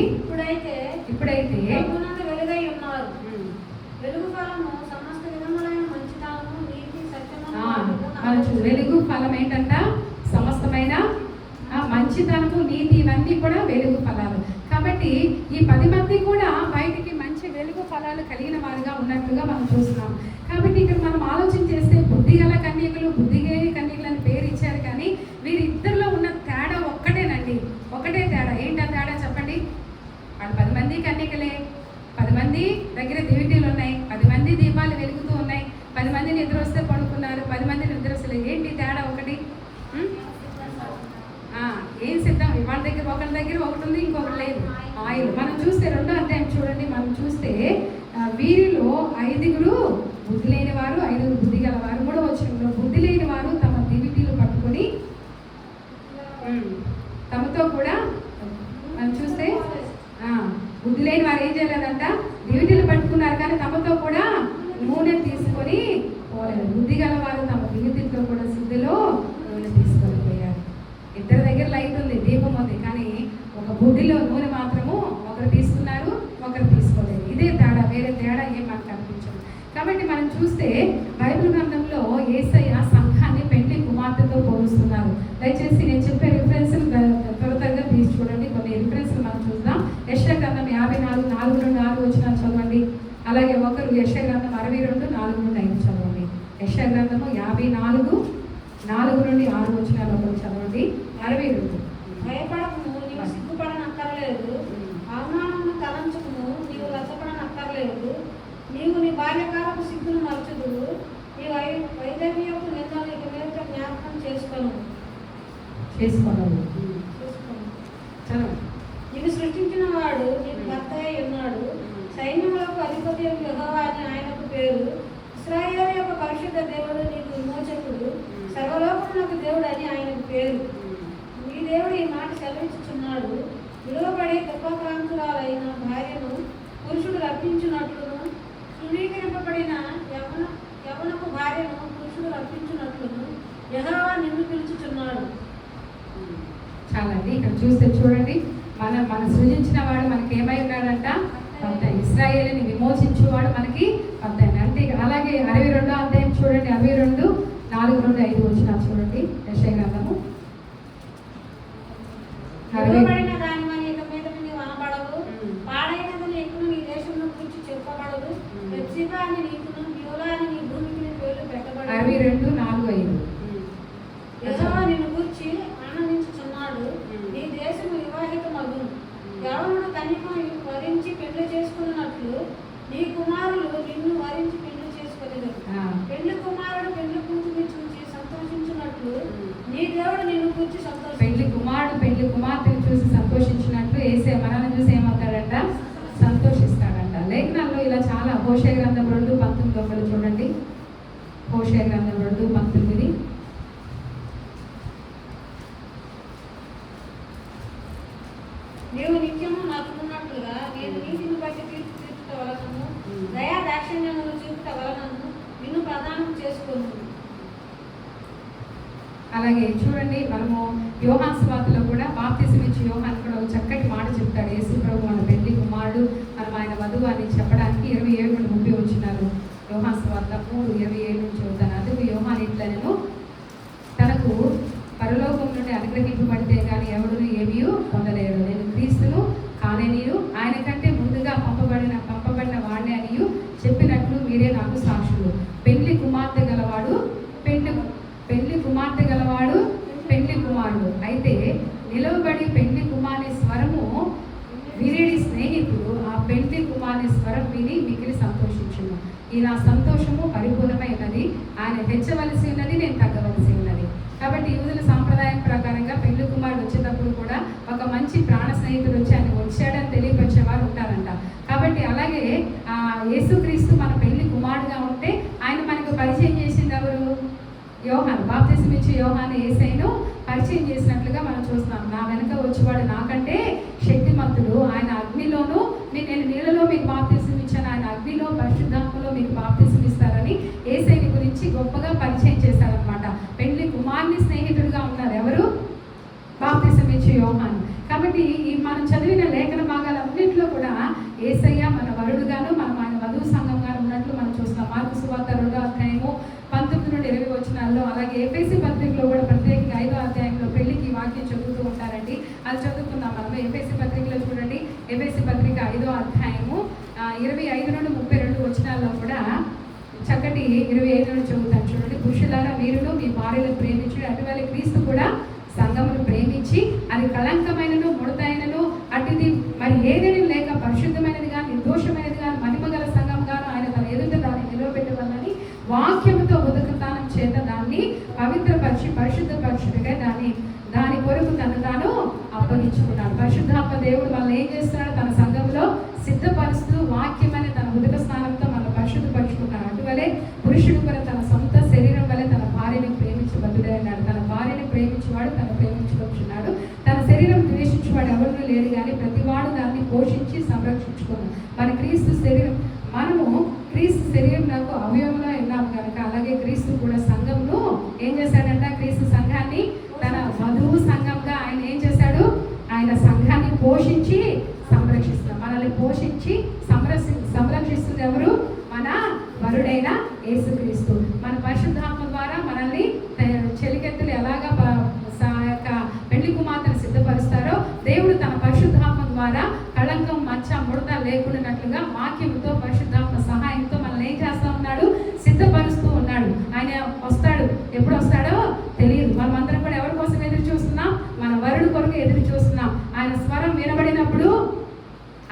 ఇప్పుడైతే వెలుగై ఉన్నారు. వెలుగు ఫలము సమస్త విధములైన మంచితనము, నీతి, సత్యము. వెలుగు ఫలం ఏంటంట? సమస్తమైన మంచితనము, నీతి, ఇవన్నీ కూడా వెలుగు ఫలాలు. కాబట్టి ఈ 10 మంది కూడా బయటికి మంచి వెలుగు ఫలాలు కలిగిన వారుగా ఉన్నట్లుగా మనం చూస్తున్నాం. కాబట్టి ఇక్కడ మనం ఆలోచన చేస్తే బుద్ధిగల కన్యకులు, బుద్ధిలేని కన్యకులు అని పేరు ఇచ్చారు, కానీ వీరిద్దరిలో ఉన్న తేడా ఒక్కటేనండి. ఒకటే తేడా. ఏంటా తేడా చెప్పండి? వాళ్ళు 10 మంది కన్యకలే, 10 మంది దగ్గర దివిటీలు ఉన్నాయి, 10 మంది దీపాలు వెలుగుతూ ఉన్నాయి, 10 మంది నిద్ర వస్తే పడుకున్నారు, 10 మంది నిద్ర వస్తలేదు. ఏంటి తేడా? ఒకటి ఏం సిద్ధం? వాళ్ళ దగ్గర ఒకరి దగ్గర ఒకటి ఉంది, ఇంకొకటి లేదు. ఆయిల్. మనం చూస్తే 2వ అధ్యాయం చూడండి. మనం చూస్తే వీరిలో 5 బుద్ధి లేని వారు, 5 బుద్ధి గలవారు. 3వ వచనంలో బుద్ధి లేని వారు తమ దివిటీలు పట్టుకొని తమతో కూడా మనం చూస్తే బుద్ధి లేని వారు ఏం చేయలేదంట? దివిటీలు పట్టుకున్నారు, కానీ తమతో కూడా నూనె తీసుకొని పోలేదు. బుద్ధి గలవారు తమ దివిటీలతో కూడా సిద్ధిలో నూనె తీసుకొని పోయారు. ఇద్దరి దగ్గర లైట్ ఉంది, దీపం ఉంది, కానీ ఒక బుడ్డిలో నూనె మాత్రము ఒకరు తీసుకున్నారు, ఒకరు తీసుకోలేదు. ఇదే తేడా, వేరే తేడా ఏం మనకు కనిపించదు. కాబట్టి మనం చూస్తే బైబిల్ గ్రంథంలో యేసయ్య సంఘాన్ని పెండ్లి కుమార్తెతో పోలుస్తున్నారు. దయచేసి నేను చెప్పే రిఫరెన్స్లు త్వరగా తీసి చూడండి. కొన్ని రిఫరెన్స్లు మనం చూద్దాం. యెషయా గ్రంథం 54, 4 నుండి 6 వచనాలు చదవండి. అలాగే ఒకరు యెషయా గ్రంథం 62, 4 నుండి 5 చదవండి. యెషయా గ్రంథము 54, 4 నుండి 6 వచనాలు ఒకరు చదవండి. 62. భయపడకుము, నీవు సిగ్గుపడనక్కర్లేదు. అవమానమును తలంచుకుము, నీవు లజ్జపడనక్కర్లేదు. నీవు నీ బాల్యకాలపు సిగ్గును మరచుదువు, నీ వైదవ్యపు నిందలు ఇక మీద జ్ఞాపకం చేసుకోను. నీవు సృష్టించిన వాడు నీకు భర్త అయి ఉన్నాడు. సైన్యములకు అధిపతి యెహోవా అని ఆయనకు పేరు. ఇశ్రాయేలు యొక్క పరిశుద్ధ దేవుడు నీకు విమోచకుడు. సర్వలోకమునకు దేవుడు అని ఆయనకు పేరు. నీ దేవుడు ఈ మాట సెలవిచ్చుచున్నాడు. విలువబడే కృపాక్రాంతురాలైన భార్యను పురుషుడు రప్పించున్నట్లును, తృణీకరింపబడిన యవనపు భార్యను పురుషుడు రప్పించున్నట్లును యెహోవా నిన్ను పిలుచుచున్నాడు. చాలండి. ఇక్కడ చూస్తే చూడండి, మన సృజించిన వాడు మనకి ఏమై ఉన్నాడంట? భర్త. ఇశ్రాయేలుని విమోచించేవాడు మనకి భర్త. అంటే అలాగే 62వ అధ్యాయం చూడండి. 62, 4 నుండి 5 వచనాలు చూడండి. యెషయా గ్రంథము. విలువబడిన దాని మరి ఇక మీద నీవు అనబడవు. పాడైనదని ఎక్కువ నీ దేశంలో గురించి చెప్పబడదు. హెప్సిబా అని నీకును, బ్యూలా అని నీ భూమికి నీ పేర్లు పెట్టబడదు. 62, 4, 5. యెహోవా నిన్ను గూర్చి ఆనందించుచున్నాడు. నీ దేశము వివాహితమగును. యవనుడు కన్యకను వరించి పెళ్లి చేసుకున్నట్లు నీ కుమారులు నిన్ను వరించి పెళ్లి చేసుకోలేదు. పెళ్లి కుమారుడు గ్రంథం 2:19 చూడండి. హోషేయ గ్రంథం 2:19. నీవు నిత్యము నాకున్నట్లుగా నేను నీతిని బట్టి తీర్పు తీర్చుట వలనను దయా దాక్షిణ్యములు చూపుట వలనను నిన్ను ప్రదానం చేసుకోను. అలాగే చూడండి, మనము యోహాను సువార్తలో కూడా బాప్తిసం ఇచ్చి యోహాను కూడా ఒక చక్కటి మాట చెప్తాడు. యేసు ప్రభు మన పెళ్లి కుమారుడు, మనం ఆయన వధువు అని చెప్పడానికి 27-30 వచ్చినారు. యోహాను సువార్త 3:27 నుంచి చదువుతాను. అందుకు యోహాను ఇట్లనెను, తనకు పరలోకం నుండి అనుగ్రహింపబడితే కానీ ఎవడును ఏమీ పొందలేడు. నేను క్రీస్తును కాననియు ఆయన కంటే ముందుగా పంపబడిన వాడిని అనియు చెప్పినట్లు మీరే నాకు సాక్షులు. పెళ్లి కుమార్తె గలవాడు పెళ్లి కుమారుడు అయితే నిలవబడి పెళ్లి కుమారుని స్వరము వినేడి స్నేహితుడు ఆ పెళ్లి కుమారుని స్వరం విని మిగిలి సంతోషించును. ఈ నా సంతోషము పరిపూర్ణమైనది, ఆయన హెచ్చవలసి ఉన్నది, నేను తగ్గవలసి ఉన్నది. కాబట్టి యూదుల సాంప్రదాయం ప్రకారంగా పెళ్లి కుమారుడు వచ్చేటప్పుడు కూడా ఒక మంచి ప్రాణ స్నేహితుడు వచ్చి ఆయన వచ్చాడని తెలియపరిచేవారు ఉంటారంట. కాబట్టి అలాగే యేసుక్రీస్తు మన పెళ్లి కుమారుడుగా ఉంటే ఆయన మనకు పరిచయం చేసింది ఎవరు? యోహాను. బాప్తిసం ఇచ్చి యోహాను యేసయ్యను పరిచయం చేసినట్లుగా మనం చూస్తున్నాం. నా వెనక వచ్చేవాడు నాకంటే శక్తిమంతుడు, ఆయన అగ్నిలోనూ నేను నీళ్ళలో మీకు బాప్తిసం ఇచ్చాను, ఆయన అగ్నిలో పరిశుద్ధాత్మలో మీకు బాప్తిసం ఇస్తారని యేసయ్యని గురించి గొప్పగా పరిచయం చేశారనమాట. పెళ్లి కుమారుని స్నేహితుడిగా ఉన్నారు ఎవరు? బాప్తిసం ఇచ్చి యోహాను. కాబట్టి ఈ మనం చదివిన లేఖన భాగాలన్నింటిలో కూడా యేసయ్య మన వరుడుగాను మనం ఆయన వధువు సంఘంగాను ఉన్నట్లు మనం చూస్తున్నాం. మార్కు సువార్త 2:19-20 వచనాల్లో, అలాగే ఎఫెసీ పత్రికలో కూడా ప్రత్యేకంగా 5వ అధ్యాయంలో పెళ్లికి వాక్యం చదువుతూ ఉంటారండి. అది చదువుకుందాం మనం. ఎఫెసీ పత్రికలో చూడండి, ఎఫెసీ పత్రిక 5వ అధ్యాయము 25-32 వచనాల్లో కూడా చక్కటి 25 నుండి చదువుతాను చూడండి. పురుషులారా మీరును మీ భార్యలను ప్రేమించి అటువలే క్రీస్తు కూడా సంఘమును ప్రేమించి అది కళంకమైనను ముడతైనను అటుది మరి ఏదైనా లేక పరిశుద్ధమైనదిగా నిర్దోషమైనదిగా మహిమగల సంఘంగాను ఆయన తన ఎదుట దాన్ని నిలవబెట్టవాలని వాక్యముతో ఉదకతానం చేత దాన్ని పవిత్రపరిచి పరిశుద్ధపరచుటగా దాని కొరకు తను తాను అప్పగించుకున్నాడు. పరిశుద్ధాత్మ దేవుడు మనల్ని ఏం చేస్తున్నాడు? తన సంఘంలో సిద్ధపరుస్తూ వాక్యమని తన ఉదక స్నానంతో మనం పరిశుద్ధపరుచుకున్నాడు. అటువలే పురుషుడు కూడా తన సొంత శరీరం వలె తన భార్యను ప్రేమించబద్దుడే అన్నాడు. తన భార్యను ప్రేమించేవాడు తను ప్రేమించుకొచ్చున్నాడు. తన శరీరం ద్వేషించేవాడు ఎవరు లేడు కానీ ప్రతివాడు దాన్ని పోషించి సంరక్షించుకున్నాడు. మన క్రీస్తు శరీరం, మనము క్రీస్తు శరీరం నాకు అవయవంలో ఉన్నాము కనుక అలాగే క్రీస్తు కూడా సంఘంను ఏం చేశాడంట? క్రీస్తు సంఘాన్ని తన వధువు సంఘంగా ఆయన ఏం చేశాడు? ఆయన సంఘాన్ని పోషించి సంరక్షిస్తున్నాడు. మనల్ని పోషించి సంరక్షిస్తుంది ఎవరు? మన వరుడైన యేసుక్రీస్తు. మన పరిశుద్ధాత్మ ద్వారా మనల్ని చెలికెత్తులు ఎలాగా పెళ్లి కుమార్తెను సిద్ధపరుస్తారో దేవుడు తన పరిశుద్ధాత్మ ద్వారా కళంకం మచ్చ ముడత లేకుండానట్లుగా వాక్యంతో పరిశుద్ధాత్మ సహాయంతో మనల్ని ఏం చేస్తూ ఉన్నాడు? సిద్ధపరుస్తూ ఉన్నాడు. ఆయన వస్తాడు. ఎప్పుడు వస్తాడో తెలియదు. మనమందరం కూడా ఎవరి కోసం ఎదురు చూస్తున్నాం? మన వరుడు కొరకు ఎదురు చూస్తున్నాం. ఆయన స్వరం వినబడినప్పుడు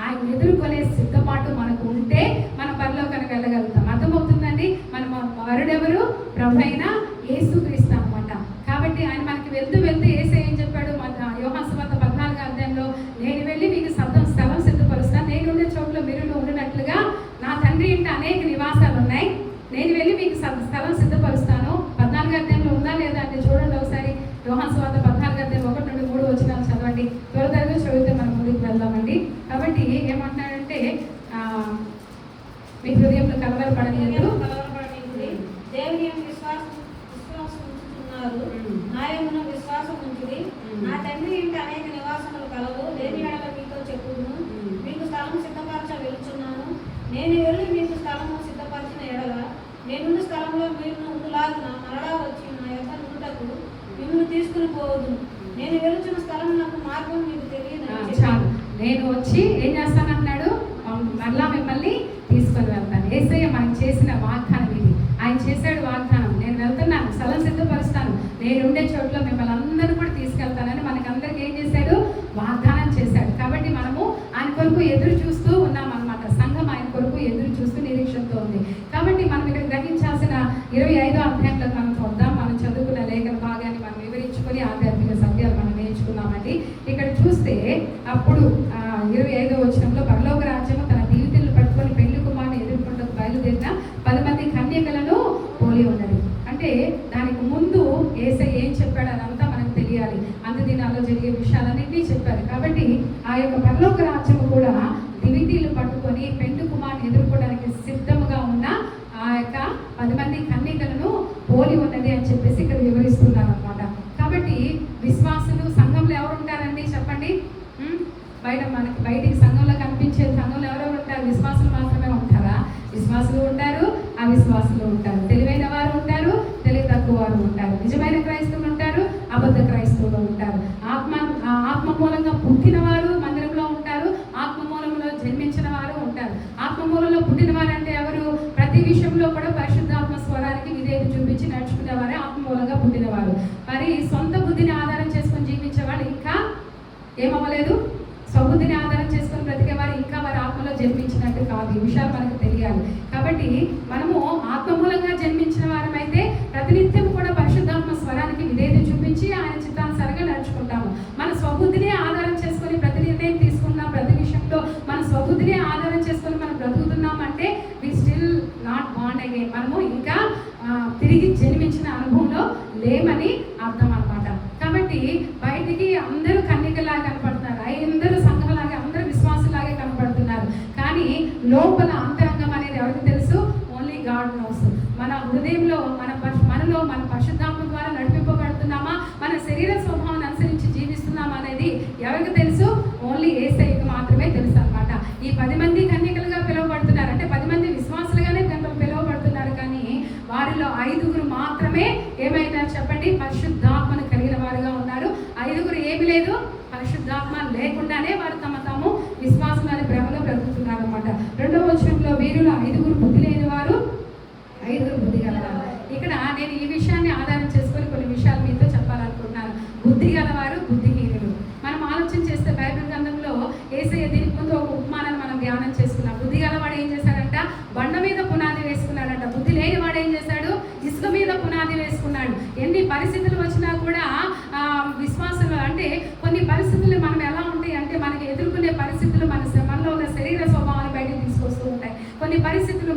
ఆయన ఎదుర్కొనే సిద్ధపాటు మనకు ఉంటే మన పరలోకానికి వెళ్ళగలుగుతాం. అర్థమవుతుందండి? మన వరుడెవరు? ప్రభువైన యేసుక్రీస్తు అన్నమాట. కాబట్టి ఆయన మనకి వెళ్తూ యేసయ్య ఏం చెప్పాడు? యోహాను సువార్త 14వ అధ్యాయంలో, నేను వెళ్ళి మీకు స్థలం సిద్ధపరుస్తాను, నేను ఉండే చోట్ల మీరు ఉండినట్లుగా నా తండ్రి ఇంట అనేక నివాసాలు ఉన్నాయి, నేను వెళ్ళి మీకు స్థలం సిద్ధపరుస్తాను. 14వ అధ్యాయంలో ఉందా లేదా అంటే చూడండి ఒకసారి. యోహాను సువార్త 14వ అధ్యాయం 1-3 వచనాలు చదవండి. త్వరగా చదివితే మనం ముందుకు వెళ్దామండి. కాబట్టి ఏమంటున్నాడంటే, మీ హృదయంలో కలవరపడలేదు, దేవుని విశ్వాసం ఉంచుతున్నారు, నాయమున విశ్వాసం ఉంచుడి. నా తండ్రి ఇంటి అనేక నివాసములు కలవు, లేని ఎడల మీతో చెప్పుదును. మీకు స్థలం సిద్ధపరచ వెళ్తున్నాను. నేను వెళ్ళి మీకు స్థలము సిద్ధపరిచిన ఎడల నేనున్న స్థలంలో మీరు ఉండులాగున మరలా వచ్చి నా యొక్క నుండకు మిమ్మల్ని తీసుకుని పోవద్దు. నేను వెళ్తున్న స్థలం నాకు మార్గం మీకు తెలియదు. నేను వచ్చి ఏం చేస్తానంటున్నాడు? మరలా మిమ్మల్ని తీసుకొని వెళ్తాను. యేసయ్య మనకు చేసిన వాగ్దానం ఇది. ఆయన చేశాడు వాగ్దానం, నేను వెళ్తున్నాను, స్థలం సిద్ధపరుస్తాను, నేను ఉండే చోట్ల మిమ్మల్ని అందరూ కూడా తీసుకెళ్తానని మనకందరికి ఏం చేశాడు? వాగ్దానం చేశాడు. కాబట్టి మనము ఆయన కొరకు ఎదురు చూస్తూ ఉన్నాం అన్నమాట. సంఘం ఆయన కొరకు ఎదురు చూస్తూ నిరీక్షణతో ఉంది. కాబట్టి మనం ఇక్కడ గ్రహించాల్సిన 25వ అధ్యాయంలో మనం చూద్దాం. మనం చదువుకున్న లేఖన భాగాన్ని మనం వివరించుకొని ఆధ్యాత్మిక సత్యాలు మనం నేర్చుకున్నామండి. ఇక్కడ చూస్తే అప్పుడు 25వ వచనంలో, పరలోక రాజ్యము తన దీవితులను పట్టుకొని పెళ్లి కుమారుని ఎదుర్కొంటకు బయలుదేరిన విశ్వాసులు ఉంటారు, అవిశ్వాసులు ఉంటారు. తెలివైన వారు ఉంటారు, తెలివి తక్కువ వారు ఉంటారు. నిజమైన క్రైస్తవులు ఉంటారు, అబద్ధ క్రైస్తవులు ఉంటారు. ఆత్మ మూలంగా పుట్టిన వారు మందిరంలో ఉంటారు, ఆత్మ మూలంలో జన్మించిన వారు ఉంటారు. ఆత్మ మూలంలో పుట్టిన వారు అంటే ఎవరు? ప్రతి విషయంలో కూడా పరిశుద్ధాత్మ స్వరానికి విధేయత చూపించి నడుచుకునేవారే ఆత్మ మూలంగా పుట్టినవారు. మరి సొంత బుద్ధిని ఆధారం చేసుకొని జీవించేవాళ్ళు ఇంకా ఏమవ్వలేదు. స్వబుద్ధిని ఆధారం చేసుకొని బ్రతికేవారు ఇంకా వారి ఆత్మలో జన్మించినట్టు కాదు. ఈ విషయాలు మనకు తెలియాలి. కాబట్టి మనము ఆత్మ మూలంగా జన్మించిన వారమైతే ప్రతినిత్యం కూడా పరిశుద్ధాత్మ స్వరానికి విధేయత చూపించి ఆయన చిత్తానుసారంగా నడుచుకుంటాము. మన స్వబుద్ధిని ఆధారం చేసుకొని ప్రతి నిర్ణయం తీసుకున్నాం, ప్రతి విషయంలో మన స్వబుద్ధిని ఆధారం చేసుకొని మనం బ్రతుకుతున్నాం అంటే we still not bond again. మనము ఇంకా తిరిగి జన్మించిన అనుభవంలో లేమని అర్థం అన్నమాట. కాబట్టి బయటికి అందరూ కన్యకలాగా కనపడుతున్నారు, అందరూ సంఘంలాగా, అందరూ విశ్వాసులాగే కనపడుతున్నారు. కానీ లోపల అంతరంగం అనేది ఎవరికి తెలుసు? Only God knows. మన హృదయంలో మనలో మన పరిశుద్ధాత్మ ద్వారా నడిపింపబడుతున్నామా, మన శరీర స్వభావాన్ని అనుసరించి జీవిస్తున్నామా అనేది ఎవరికి తెలుసు? ఓన్లీ యేసయ్యకు మాత్రమే తెలుసు అన్నమాట. ఈ 10 మంది కన్యకలుగా పిలువబడుతున్నారు అంటే 10 మంది విశ్వాసులుగానే పిలువబడుతున్నారు. కానీ వారిలో 5గురు మాత్రమే ఏమైనారు చెప్పండి? పరిశుద్ధాత్మను కలిగిన వారుగా ఉన్నారు. 5గురు ఏమి లేదు, పరిశుద్ధాత్మ లేకుండానే వారు తాము విశ్వాసం అనే భ్రమలో బ్రతుకుతున్నారు అన్నమాట. 2వ వచనంలో వీరులు 5గురు బుద్ధి లేని వారు, 5గురు బుద్ధి గలవారు. ఇక్కడ నేను ఈ విషయాన్ని ఆధారం చేసుకొని కొన్ని విషయాలు మీతో చెప్పాలనుకుంటున్నాను. బుద్ధి గలవారు, బుద్ధిహీనులు. మనం ఆలోచన చేస్తే బైబిల్ గ్రంథంలో యేసయ్య దీనికి ముందు ఒక ఉపమానాన్ని మనం ధ్యానం చేసుకున్నాం. బుద్ధి గలవాడు ఏం చేశాడంట? బండ మీద పునాది వేసుకున్నాడంట. బుద్ధి లేని వాడు ఏం చేశాడు? ఇసుక మీద పునాది వేసుకున్నాడు. ఎన్ని పరిస్థితులు వచ్చినా కూడా విశ్వాసంలో అంటే కొన్ని పరిస్థితులు మనం ఎలా ఉంటాయి అంటే మనకి ఎదుర్కొనే పరిస్థితులు మనలో ఉన్న శరీర స్వభావాన్ని బయటకు తీసుకొస్తూ ఉంటాయి. కొన్ని పరిస్థితులు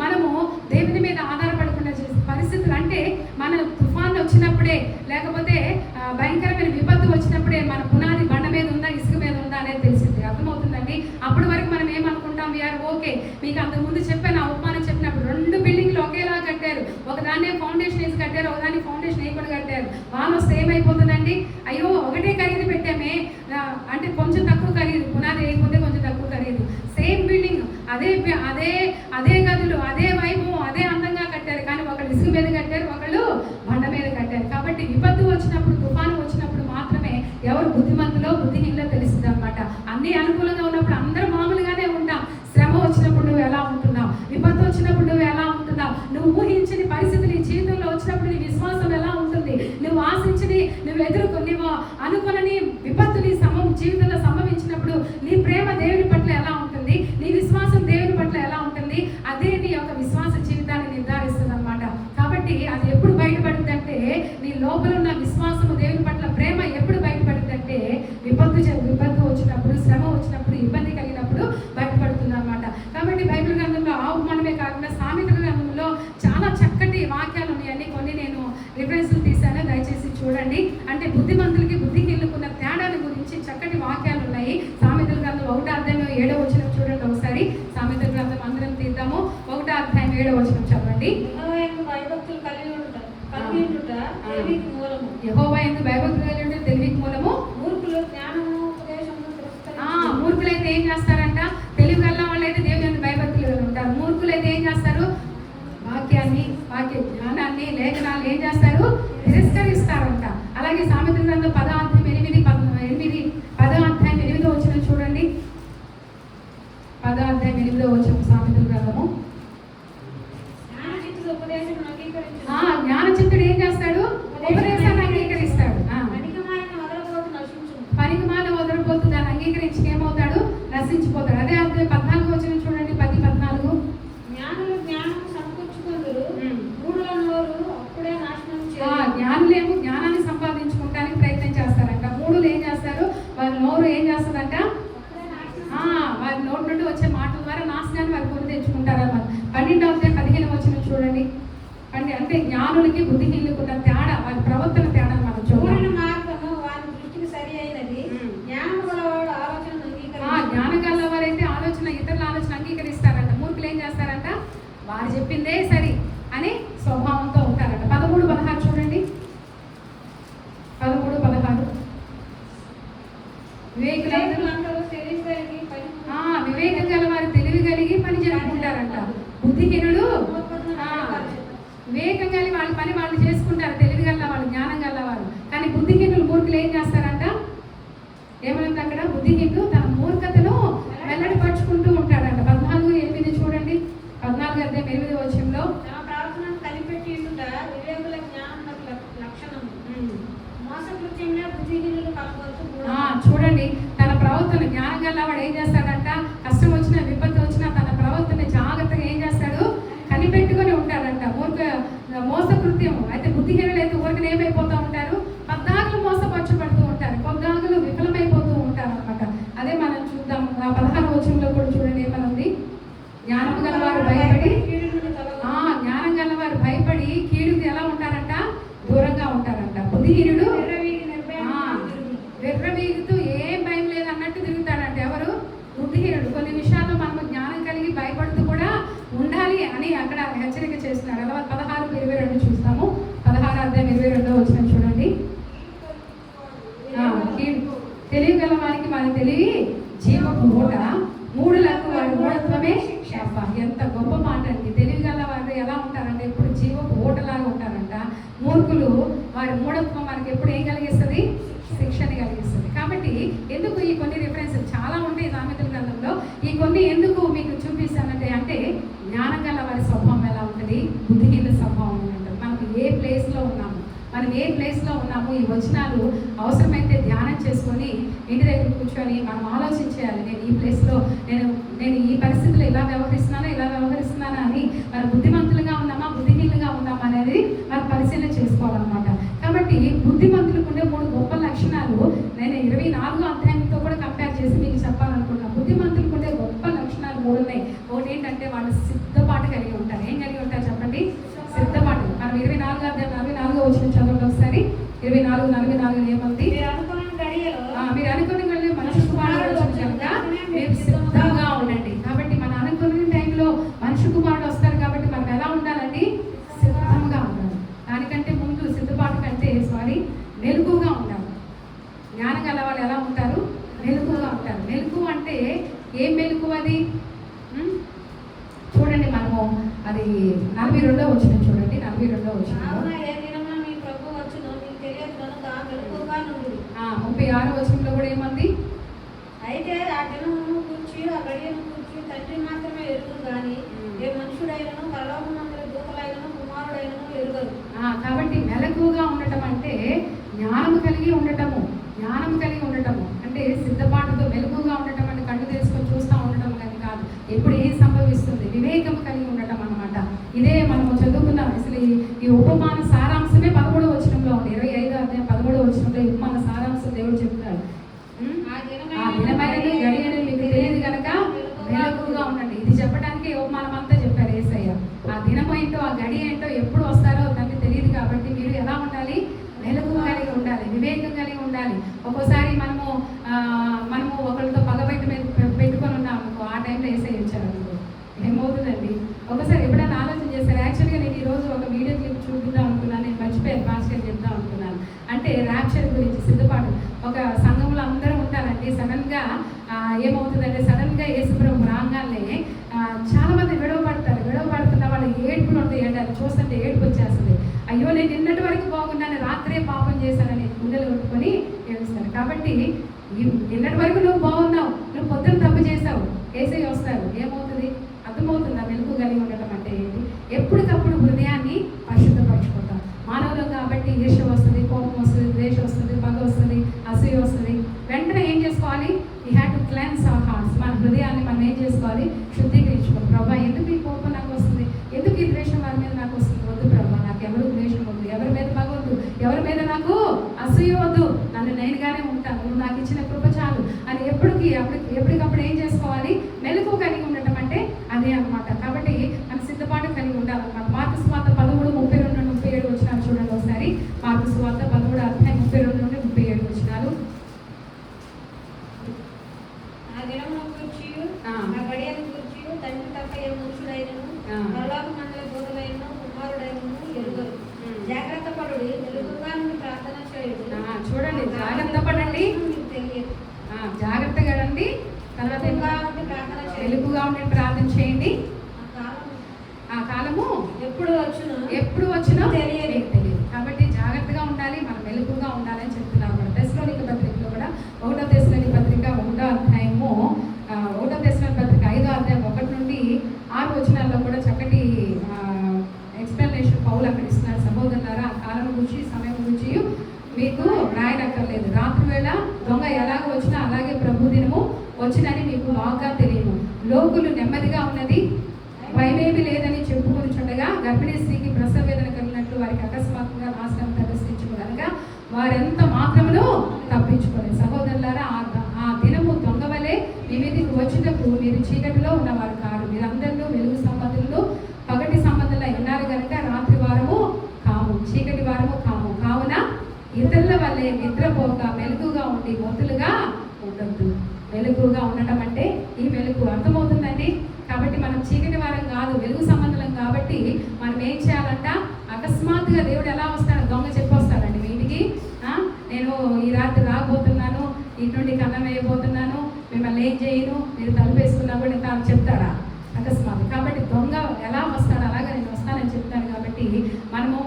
మనము దేవుని మీద ఆధారపడకుండా చేసే పరిస్థితులు అంటే మన తుఫాన్ వచ్చినప్పుడే, లేకపోతే భయంకరమైన విపత్తు వచ్చినప్పుడే మన పునాది బండ మీద ఉందా ఇసుక మీద ఉందా అనేది తెలిసింది. అర్థమవుతుందండి? అప్పటి వరకు మనం ఏమనుకుంటాం? We are okay. మీకు అంతకుముందు చెప్పాను, ఆ ఉపమానం చెప్పినప్పుడు 2 బిల్డింగ్లు ఒకేలా కట్టారు. ఒకదాన్నే ఫౌండేషన్ వేసి కట్టారు, ఒకదాన్ని ఫౌండేషన్ వేయకుండా కట్టారు. వాళ్ళు వస్తే ఏమైపోతుందండి? అయ్యో ఒకటే ఖరీదు పెట్టామే అంటే కొంచెం తక్కువ ఖరీదు, పునాది వేయకపోతే కొంచెం తక్కువ ఖరీదు. సేమ్ బిల్డింగ్, అదే గదులు, అదే వైభవం, అదే అందంగా కట్టారు. కానీ ఒకళ్ళు ఇసుక మీద కట్టారు, ఒకళ్ళు బండ మీద కట్టారు. కాబట్టి విపత్తు వచ్చినప్పుడు, తుఫాను వచ్చినప్పుడు మాత్రమే ఎవరు బుద్ధిమంతులో బుద్ధిహీనులో తెలుస్తుంది అన్నమాట. అన్ని అనుకూలంగా ఉన్నప్పుడు అందరూ మామూలుగానే ఉంటాం. శ్రమ వచ్చినప్పుడు నువ్వు ఎలా ఉంటున్నావు, విపత్తు వచ్చినప్పుడు నువ్వు ఎలా ఉంటున్నావు, నువ్వు ఊహించని పరిస్థితులు నీ జీవితంలో వచ్చినప్పుడు నీ విశ్వాసం ఎలా ఉంటుంది, నువ్వు ఆశించని, నువ్వు నువ్వు అనుకుని విపత్తు నీ జీవితంలో సంభవించినప్పుడు నీ ప్రేమ దేవుని పట్ల ఎలా ఉంటుంది, నీ విశ్వాసం దేవుని పట్ల ఎలా ఉంటుంది, అదే నీ యొక్క విశ్వాస జీవితాన్ని నిర్ధారిస్తుంది అన్నమాట. కాబట్టి అది ఎప్పుడు బయటపడుతుందంటే, నీ లోపల ఉన్న విశ్వాసము దేవుని పట్ల ప్రేమ ఎప్పుడు బయటపడుతుందంటే విపత్తు వచ్చినప్పుడు, శ్రమ వచ్చినప్పుడు, ఇబ్బంది కలిగినప్పుడు బయటపడుతుంది అన్నమాట. కాబట్టి బైబిల్ గ్రంథంలో ఆ ఉపమానమే కాకుండా సామెతల గ్రంథంలో చాలా చక్కటి వాక్యాలు ఉన్నాయండి. కొన్ని నేను రిఫరెన్స్లు తీశాను, దయచేసి చూడండి. అంటే బుద్ధిమంతులకి బుద్ధిహీనులకు ఉన్న తేడాల గురించి చక్కటి వాక్యాలు ఉన్నాయి. సామెతల గ్రంథం 1వ అధ్యాయం 7వ వచనం చూడండి ఒకసారి. సామెతల గ్రంథం అందరం తీద్దాము. 1వ అధ్యాయం 7వ వచనం చదవండి. యెహోవా యందు భయభక్తులు కలిగి ఉంటే తెలివికి మూలము. మూర్ఖులైతే ఏం చేస్తారంట? తెలివి గల వాళ్ళైతే దేవుని యందు భయభక్తులు కలిగి ఉంటారు. మూర్ఖులైతే ఏం చేస్తారు? వాక్య జ్ఞానాన్ని, లేఖనాలు ఏం చేస్తారు? తిరస్కరిస్తారంట. అలాగే సామెతల గ్రంథం 10వ అధ్యాయం 8వ వచనం చూడండి. 10వ అధ్యాయం 8వ వచనం సామెతల గ్రంథము. జ్ఞానచిత్తుడు ఏం చేస్తాడు? ఉపదేశాన్ని అంగీకరిస్తాడు. పనికిమాల వదలబోతు దాన్ని అంగీకరించి ఏమవుతాడు? నశించిపోతాడు. అదే అధ్యాయం 14వ వచనం చూడండి. 10:14. జ్ఞానులేమో జ్ఞానాన్ని సంపాదించుకోవడానికి ప్రయత్నం చేస్తారంట. మూఢులు ఏం చేస్తారు? వాళ్ళ నోరు ఏం చేస్తుందంట? వారి నోటి నుండి వచ్చే మాటల ద్వారా నాశనాన్ని వారు కొని తెచ్చుకుంటారన్నమాట. 12వ అధ్యాయం 15వ వచనం చూడండి. అంటే జ్ఞానులకి బుద్ధిహీనులకు ఉన్న తేడా, వారి ప్రవర్తన తేడా మనం చూడాలి. జ్ఞానం గల వారైతే ఇతరుల ఆలోచన అంగీకరిస్తారంట. మూర్ఖులు ఏం చేస్తారంట? వారు చెప్పిందే సరి అని స్వభావంతో ఉంటారంట. 13:16 చూడండి. 13:16. వివేకం గల వారు తెలివి కలిగి పని జరుపుకుంటారంట. బుద్ధి వివేకం కలిగి వాళ్ళ పని వాళ్ళు చేసుకుంటారు, తెలివి గల వాళ్ళు, జ్ఞానం గల వాళ్ళు. కానీ బుద్ధిహీనులు మూర్ఖులు ఏం చేస్తారంట? ఏమన్నా అక్కడ బుద్ధిహీనుడు తన మూర్ఖతను వెల్లడిపరుచుకుంటూ ఉంటాడంట. 14:8 చూడండి. 14:8 తన ప్రవర్తనను కనిపెట్టి వివేకుల జ్ఞానమునకు లక్షణము. మోసకృత్యంలో బుద్ధిహీనులు కలగవచ్చు. చూడండి, తన ప్రవర్తన జ్ఞానం గల వాడు ఏం చేస్తాడంట? కష్టం వచ్చినా విపత్తు వచ్చినా తన ప్రవర్తన జాగ్రత్తగా ఏం చేస్తాడు? కనిపెట్టుకొని ఉంటాడంట. మోసకృత్యం అయితే బుద్ధిహీనులు అయితే ఊరికి ఏమైపోతూ ఉంటారు? పద్దాకులు మోసపరచబడుతూ ఉంటారు, పద్దాకులు విఫలమైపోతూ ఉంటారు అనమాట. అదే మనం చూద్దాం. 16 కూడా చూడండి ఏమనుంది? జ్ఞానం గలవారు భయపడి జ్ఞానం గలవారు భయపడి కీడుకి ఎలా ఉంటారంట? దూరంగా ఉంటారంట. బుద్ధిహీనుడు వెర్రవీగుతూ ఏం భయం లేదు అన్నట్టు తిరుగుతాడంట. ఎవరు? బుద్ధిహీనుడు. కొన్ని విషయాల్లో మనం జ్ఞానం కలిగి భయపడుతూ కూడా ఉండాలి అని అక్కడ హెచ్చరిక చేస్తున్నారు. అలా 16:22 చూస్తాము. 16:22 చూడండి. తెలివి గల వారికి వారి తెలివి జీవపు ఊట, మూఢులకు వారి మూఢత్వమే శాప. ఎంత గొప్ప మాట అండి. తెలివి గల వారు ఎలా ఉంటారంటే ఎప్పుడు జీవపు ఊటలాగా ఉంటారంట. మూర్ఖులు వారి మూఢత్వం మనకి ఎప్పుడు ఏం కలిగిస్తుంది? శిక్షని కలిగిస్తుంది. కాబట్టి ఎందుకు ఈ కొన్ని రిఫరెన్స్ చాలా ఉంటాయి సామెతల గ్రంథంలో. ఈ కొన్ని ఎందుకు మీకు చూపిస్తానంటే అంటే జ్ఞానం గల వారి స్వభావం ఎలా ఉంటుంది, బుద్ధిహీన స్వభావం ఉంటుంది. మనకు ఏ ప్లేస్లో ఉన్నాము, మనం ఏ ప్లేస్లో ఉన్నాము, ఈ వచనాలు అవసరమైతే ధ్యానం చేసుకొని ఇంటి దగ్గర కూర్చొని మనం ఆలోచించేయాలి. నేను ఈ ప్లేస్లో నేను ఈ పరిస్థితుల్లో ఇలా వ్యవహరిస్తున్నానా అని మన బుద్ధిమంతులుగా ఉన్నామా, బుద్ధిహీనులుగా ఉన్నామా అనేది మనం పరిశీలన చేసుకోవాలన్నమాట. కాబట్టి బుద్ధిమంతులకు ఉండే 3 గొప్ప లక్షణాలు నేను 24వ అధ్యాయంతో కూడా కంపేర్ చేసి మీకు చెప్పాలనుకుంటున్నాను. బుద్ధిమంతులకు ఉండే గొప్ప లక్షణాలు 3 ఉన్నాయి. ఒకటి ఏంటంటే వాళ్ళు సిద్ధపాటు కలిగి ఉంటారు. ఏం కలిగి ఉంటారు చెప్పండి? సిద్ధపాటు. మనం 24వ అధ్యాయం 44వ చదవండి ఒకసారి. 24:44 ఏమంది? మీరు అనుకుని మనిషి కుమారుడు వచ్చిన కనుక మీరు సిద్ధంగా ఉండండి. కాబట్టి మన అనుకునే టైంలో మనిషి కుమారుడు వస్తారు కాబట్టి మనం ఎలా ఉండాలండి? సిద్ధంగా ఉండాలి. దానికంటే ముందు సిద్ధపాటు కంటే మెలకుగా ఉండాలి. జ్ఞానం గల వాళ్ళు ఎలా ఉంటారు? మెలకుగా ఉంటారు. మెలకు అంటే ఏం మెలకు అది? చూడండి, మనము అది 42వ చూడండి. 42వ 36వ కూడా ఏమంది? అయితే ఆ దినమును కూర్చి ఆ గడియను కూర్చి తండ్రి మాత్రమే ఎరుగు కానీ ఏ మనుషుడైనను పరలోకమందుల దూతలైనను కుమారుడైనను ఎరుగరు. కాబట్టి మెలకుగా ఉండటం అంటే జ్ఞానం కలిగి ఉండటము. అంటే సిద్ధపాటుతో మెలకుగా ఉండటం అంటే కళ్ళు తెలుసుకొని చూస్తూ ఉండటం కానీ కాదు. ఎప్పుడు ఏం సంభవిస్తుంది? వివేకం కలిగి ఉండటం అన్నమాట. ఇదే మనము చదువుకున్నాం. అసలు ఈ ఉపమాన సారాంశమే 13వ వచనంలో ఉంది. 25వ అధ్యాయం 13వ వచనంలో ఈ ఉపమాన సారాంశం దేవుడు చెప్తాడు. ఆ దినమైన గడియని మీకు తెలియదు కనుక మెలకుగా ఉండండి. ఇది చెప్పడానికి ఉపమానం అంతా చెప్పారు యేసయ్య. ఆ దినం ఏంటో, ఆ గడి ఏంటో, ఎప్పుడు వస్తారో దానికి తెలియదు. కాబట్టి మీరు ఎలా ఉండాలి? మెలకు కలిగి ఉండాలి, వివేకం కలిగి ఉండాలి. ఒక్కోసారి మనము ఒకరితో పెట్టుకొని ఉన్నాం అనుకో, ఆ టైంలో యేసయ్య వచ్చారు అనుకో, ఏమవుతుందండి? ఒకసారి ఎప్పుడైనా ఆలోచన చేశారు? యాక్చువల్గా నేను ఈరోజు ఒక వీడియో క్లిప్ చూపిద్దాం అనుకున్నాను. నేను మర్చిపోయాను, పాస్టర్ చెప్దాం అనుకున్నాను. అంటే ర్యాప్చర్ గురించి సిద్ధపాటు. ఒక సంఘంలో అందరూ ఉంటారండి. సడన్గా ఏమవుతుందంటే సడన్గా యేసుప్రభు రాగానే చాలా మంది గొడవ పడుతున్న వాళ్ళు ఏడుపులు ఉంటాయి అండి. అది చూస్తుంటే ఏడుపు వచ్చేస్తుంది. అయ్యో, నేను నిన్నటి వరకు బాగున్నాను, రాత్రే పాపం చేశానని గుండెలు కొట్టుకొని ఏడుస్తారు. కాబట్టి నిన్నటి వరకు నువ్వు బాగున్నావు, నువ్వు పొద్దున తప్పు చేసావు, యేసయ్య వస్తారు. ఏమవుతుంది? అర్థమవుతుందా మెలకు కలిగి ఉండటం అంటే ఏంటి? ఎప్పటికప్పుడు హృదయాన్ని పరిశుద్ధపరచుకుంటాం. మానవులు కాబట్టి ఈర్ష్య వస్తుంది, కోపం వస్తుంది, ద్వేషం వస్తుంది, పగ వస్తుంది, అసూయ వస్తుంది. వెంటనే ఏం చేసుకోవాలి? We have to cleanse our hearts. మన హృదయాన్ని మనం ఏం చేసుకోవాలి? శుద్ధీకరించుకోవాలి. ప్రభా, ఎందుకు ఈ కోపం నాకు వస్తుంది? ఎందుకు ఈ ద్వేషం వారి మీద నాకు వస్తుంది? వద్దు ప్రభా, నాకు ఎవరు ద్వేషం వద్దు, ఎవరి మీద పగ వద్దు, ఎవరి మీద నాకు అసూయ వద్దు, నన్ను నేనుగానే ఉంటాను, నువ్వు నాకు ఇచ్చిన కృప చాలు అని ఎప్పటికప్పుడు ఏం చేసుకోవాలి? మెలకు కలిగి ఉండటం అంటే అదే అన్నమాట. కాబట్టి మన సిద్ధపాటు కలిగి ఉండాలన్నమాట. మార్కు సువార్త 13:32-37 చూడండి ఒకసారి. మార్కు సువార్త 13:32-37. ఆ దినమును కూర్చి ఆ గడియను కూర్చి తండ్రి తప్ప ఏ మనుషుడైనను పరలోకమందుల దూతలైనను కుమారుడైనను ఎరుగరు. జాగ్రత్త పడుడి, మెలకుగా నుండి ప్రార్థన చేయుడి. చూడండి, జాగ్రత్త పడండి, జాగ్రత్తగా రండి. తర్వాత మెలకుగా ఉండి ప్రార్థన చేయండి. ఆ కాలము ఎప్పుడు వచ్చునో మీకు తెలియదు. కాబట్టి జాగ్రత్తగా ఉండాలి, మనం మెలకుగా ఉండాలని చెప్తున్నారు కూడా. తెస్సలోనిక పత్రికలో కూడా 1వ తెస్సలోనిక పత్రిక 1వ అధ్యాయము 1వ తెస్సలోనిక పత్రిక 5వ అధ్యాయం 1 నుండి 6 వచనాల్లో కూడా చక్కటి ఎక్స్ప్లెనేషన్ పౌలు అక్కడ ఇస్తున్నారు. సహోదరులారా, ఆ కాలం గురించి సమయం గురించి మీకు రాయనక్కర్లేదు. రాత్రి వేళ దొంగ ఎలాగ వచ్చినా అలాగే ప్రభు దినము వచ్చినని మీకు బాగా తెలియను. లోకులు నెమ్మదిగా ఉన్నది, భయమేమి లేదని చెప్పుకొనిచుండగా గర్భిణీ స్త్రీకి ప్రసవ వేదన కలిగినట్లు వారికి అకస్మాత్తుగా నాశనం తలస్థించును కనుక వారెంత మాత్రమును తప్పించుకోలేదు. సహోదరులారా, ఆ దినము దొంగ వలె మీ మీదకి వచ్చినప్పుడు మీరు చీకటిలో ఉన్నవారు కాదు, మీరందరూ వెలుగు సంబంధులు పగటి సంబంధులు ఉన్నారు కనుక రాత్రి వారము కాము, చీకటి వారము కాము. కావున ఇతరుల వల్లే నిద్రపోక మెలకుగా ఉండి మొత్తులుగా ఉండొద్దు. మెలకుగా ఉండటం అంటే ఈ మెలకు అర్థమవుతుందండి. కాబట్టి మనం చీకటి వారం కాదు, వెలుగు సంబంధం కాబట్టి మనం ఏం చేయాలంట? అకస్మాత్తుగా దేవుడు ఎలా వస్తాడు? దొంగ చెప్పొస్తాడండి మీ ఇంటికి, నేను ఈ రాత్రి రాబోతున్నాను, ఇటు నుండి కన్నం వేయబోతున్నాను, మిమ్మల్ని ఏం చేయను, మీరు తలుపు వేసుకున్నా కూడా తాను చెప్తాడా? అకస్మాత్తు. కాబట్టి దొంగ ఎలా వస్తాడు? అలాగా నేను వస్తానని చెప్తాను. కాబట్టి మనము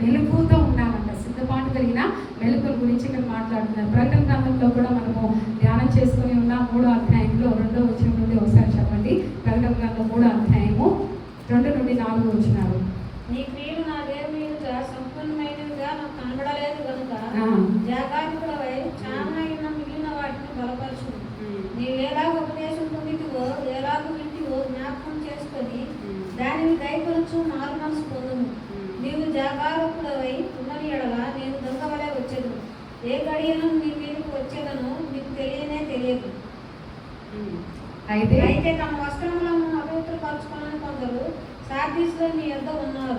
మెలకుతో ఉండాలంట, సిద్ధపాటు కలిగిన మెలకుల గురించి ఇక్కడ మాట్లాడుతున్నారు. ప్రకటన గ్రంథంలో కూడా మనము ధ్యానం చేసుకుని ఉన్న 3వ అధ్యాయంలో 2వ వచనం నుండి ఒకసారి చెప్పండి. ప్రకటన గ్రంథం 3వ అధ్యాయము 2 నుండి 4 వచనాలు. నీ క్రియలు నా దేవుని ఎదుట సంపూర్ణమైనవిగా నాకు కనబడలేదు కనుక జాగ్రత్తపడవై చాలనైన మిగిలిన వాటిని బలపరచు. నీవు ఎలాగ ఉపదేశం పొందితివో, ఎలాగ వింటివో జ్ఞాపకం చేసుకొని దానిని దయపరచు, మారు మనసు పొందుము. నీవు జాగ్రత్తపడవై ఉన్నని ఎడల నేను దొంగ వలె వచ్చేదను, ఏ గడియను నీ మీదకు వచ్చేదను నీకు తెలియదు. అయితే తమ వస్త్రములను అపవిత్రపరచుకోవాలని కొందరు సార్దీసులో నీ యొద్ద ఉన్నారు.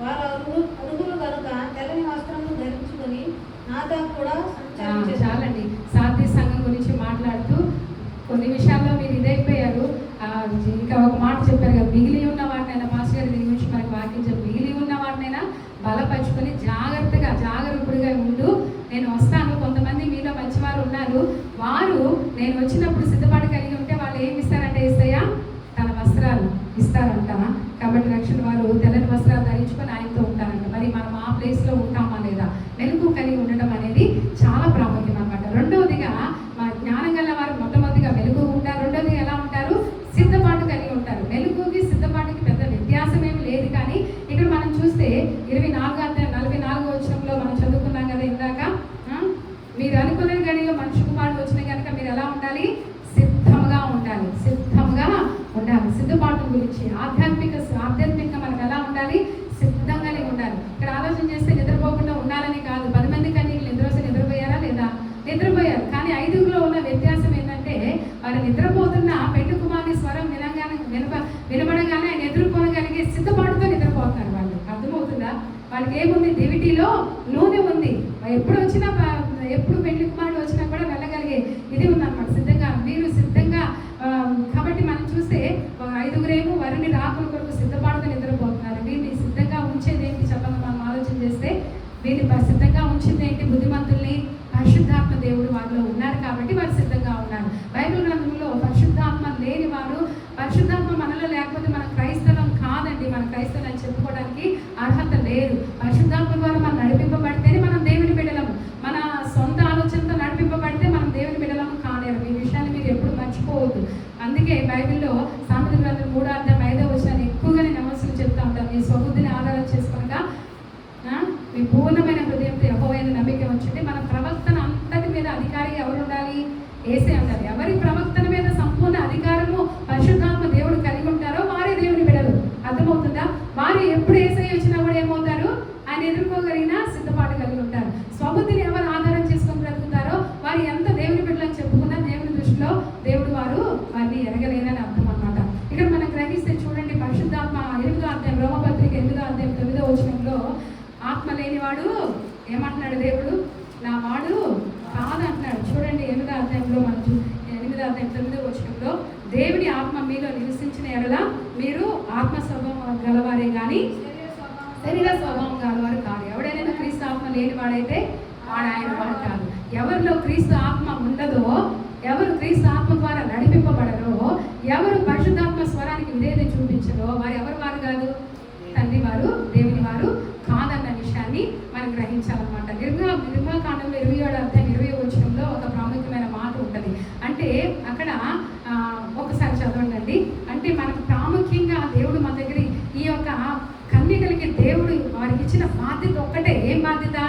వారు అడుగులు కనుక తెల్లని వస్త్రములు ధరించుకొని నాతో కూడా సంచారం. చాలండి. సార్దీస్ సంఘం గురించి మాట్లాడుతూ కొన్ని విషయాల్లో మీరు ఇదైపోయారు. ఇంకా ఒక మాట చెప్పారు కదా, మిగిలి ఉన్న వాటినైనా మాస్టర్ గారు దీని గురించి మనకి వాక్యం చెప్పి, మిగిలి ఉన్న వాటినైనా బలపరుచుకొని జాగరూకుడిగా ఉండు. నేను వస్తాను. కొంతమంది మీలో మంచివారు ఉన్నారు, వారు నేను వచ్చినప్పుడు సిద్ధపాటు కలిగి ఉంటే వాళ్ళు ఏమి ఇస్తారంటే యేసయ్య తన వస్త్రాలు ఇస్తారంట. కాబట్టి రక్షణ వారు తెల్లని వస్త్రాలు ధరించుకొని ఆయనతో ఉంటారంట. మరి మనం ఆ ప్లేస్లో ఉంటామా లేదా? మెలకు కలిగి ఉండడం అనేది చాలా ప్రాముఖ్యం అన్నమాట. రెండవదిగా మా జ్ఞానం గల వారు మొట్టమొదటిగా మెలకు ఉంటారు. రెండవదిగా ఎలా ఉంటారు? సిద్ధపాటు కలిగి ఉంటారు. మెలకుకి సిద్ధపాటుకి పెద్ద వ్యత్యాసం ఏమి లేదు. కానీ ఇక్కడ మనం చూస్తే 44వ వచనంలో మనం చదువుకున్నాం కదా ఇందాక, మీరు అనుకున్న గడిలో మనిషి కుమారుడు వచ్చిన కనుక మీరు ఎలా ఉండాలి? సిద్ధంగా ఉండాలి. సిద్ధపాటు గురించి ఆధ్యాత్మికంగా మనం ఎలా ఉండాలి? సిద్ధంగానే ఉండాలి. ఇక్కడ ఆలోచన చేస్తే నిద్రపోకుండా ఉండాలని కాదు. 10 మంది కన్యకలు నిద్రపోయారా లేదా? నిద్రపోయారు. కానీ 5గులో ఉన్న వ్యత్యాసం ఏంటంటే వారు నిద్రపోతున్న పెళ్లి కుమారుని స్వరం వినబడగానే ఆయన ఎదుర్కొనగలిగే సిద్ధపాటుతో నిద్రపోతున్నారు వాళ్ళు. అర్థమవుతుందా? వాళ్ళకి ఏముంది? దివిటీలో నూనె ఉంది. ఎప్పుడు పెళ్లి కుమారుడు వచ్చినా కూడా వెళ్ళగలిగే ఇది ఉందన్నమాట. సిద్ధంగా మీరు సిద్ధంగా. కాబట్టి మనం చూస్తే 5గురేమో వరుని రాకుల కొరకు సిద్ధపాటుతో నిద్రపోతున్నారు. వీరిని సిద్ధంగా ఉంచేది ఏంటి చెప్పండి? మనం ఆలోచన చేస్తే వీరిని సిద్ధంగా ఉంచింది ఏంటి? బుద్ధిమంతుల్ని పరిశుద్ధాత్మ దేవుడు వారిలో ఉన్నారు కాబట్టి వారు సిద్ధంగా ఉన్నారు. బైబిల్ గ్రంథంలో పరిశుద్ధాత్మ లేని వారు, పరిశుద్ధాత్మ మనలో లేకపోతే మన క్రైస్తవం కాదండి. మన క్రైస్తవం అని చెప్పుకోవడానికి అర్హత లేదు. పరిశుద్ధాత్మ ద్వారా మనం నడిపింపబడితేనే మనం దేవుని బిడ్డలము. మన సొంత ఆలోచనతో నడిపింపబడితే మనం దేవుని బిడ్డలము కాలేరు. ఈ విషయాన్ని మీరు ఎప్పుడు మర్చిపోవద్దు. అందుకే బైబిల్లో సామెతల గ్రంథం 3వ అధ్యాయం 5వ వచనాన్ని ఎక్కువగా నేను నమస్సులు చెప్తా ఉంటాను. మీ స్వబుద్ధిని ఆధారం చేసుకునగా మీ పూర్ణమైన హృదయంతో యెహోవాయందు నమ్మిక ఉంచండి. మన ప్రవక్తన అంతటి మీద అధికారి ఎవరు ఉండాలి? యేసే ఉండాలి. ఎవరి ప్రవక్తన మీద సంపూర్ణ అధికారము పరిశుద్ధాత్మ దేవుడు కలిగి ఉంటారో వారే దేవుని బిడ్డలు. అర్థమవుతుందా? వారు ఎప్పుడు యేసయ్య వచ్చినా కూడా ఏమవుతారు? ఆయన ఎదుర్కోగలిగిన సిద్ధపాటు కలిగి ఉంటారు. స్వబుద్ధిని ఎవరు ఆధారం చేసుకొని బ్రతుకుతారో వారు ఎంత దేవుని బిడ్డలని చెప్పుకున్నా దేవుని దృష్టిలో దేవుడు వారిని ఎరగలేదని అర్థం అన్నమాట. ఇక్కడ మనం గ్రహిస్తే చూడండి, పరిశుద్ధాత్మ 8వ అధ్యాయం రోమపత్రిక 8వ అధ్యాయం 9వ వచనంలో ఆత్మ లేనివాడు ఏమంటున్నాడు? దేవుడు నా వాడు కాదు అంటున్నాడు. చూడండి 8వ అధ్యాయంలో మనం 8వ అధ్యాయం 9వ వచనంలో దేవుని ఆత్మ మీలో నివసించిన ఎడల మీరు ఆత్మ స్వభావం గలవారే కానీ శరీర స్వభావం గలవారు కాదు. ఎవడైనా క్రీస్తు ఆత్మ లేని వాడైతే వాడు ఆయన వాడు కాదు. ఎవరిలో క్రీస్తు ఆత్మ ఉండదో, ఎవరు క్రీస్తు ఆత్మ ద్వారా నడిపింపబడరో, ఎవరు పరిశుద్ధాత్మ స్వరానికి విధేయత చూపించరో వారు ఎవరు వారు కాదు? తండ్రి వారు, దేవుని వారు కాదు. కన్యకలకి దేవుడు వారికి ఇచ్చిన బాధ్యత ఒక్కటే. ఏం బాధ్యత?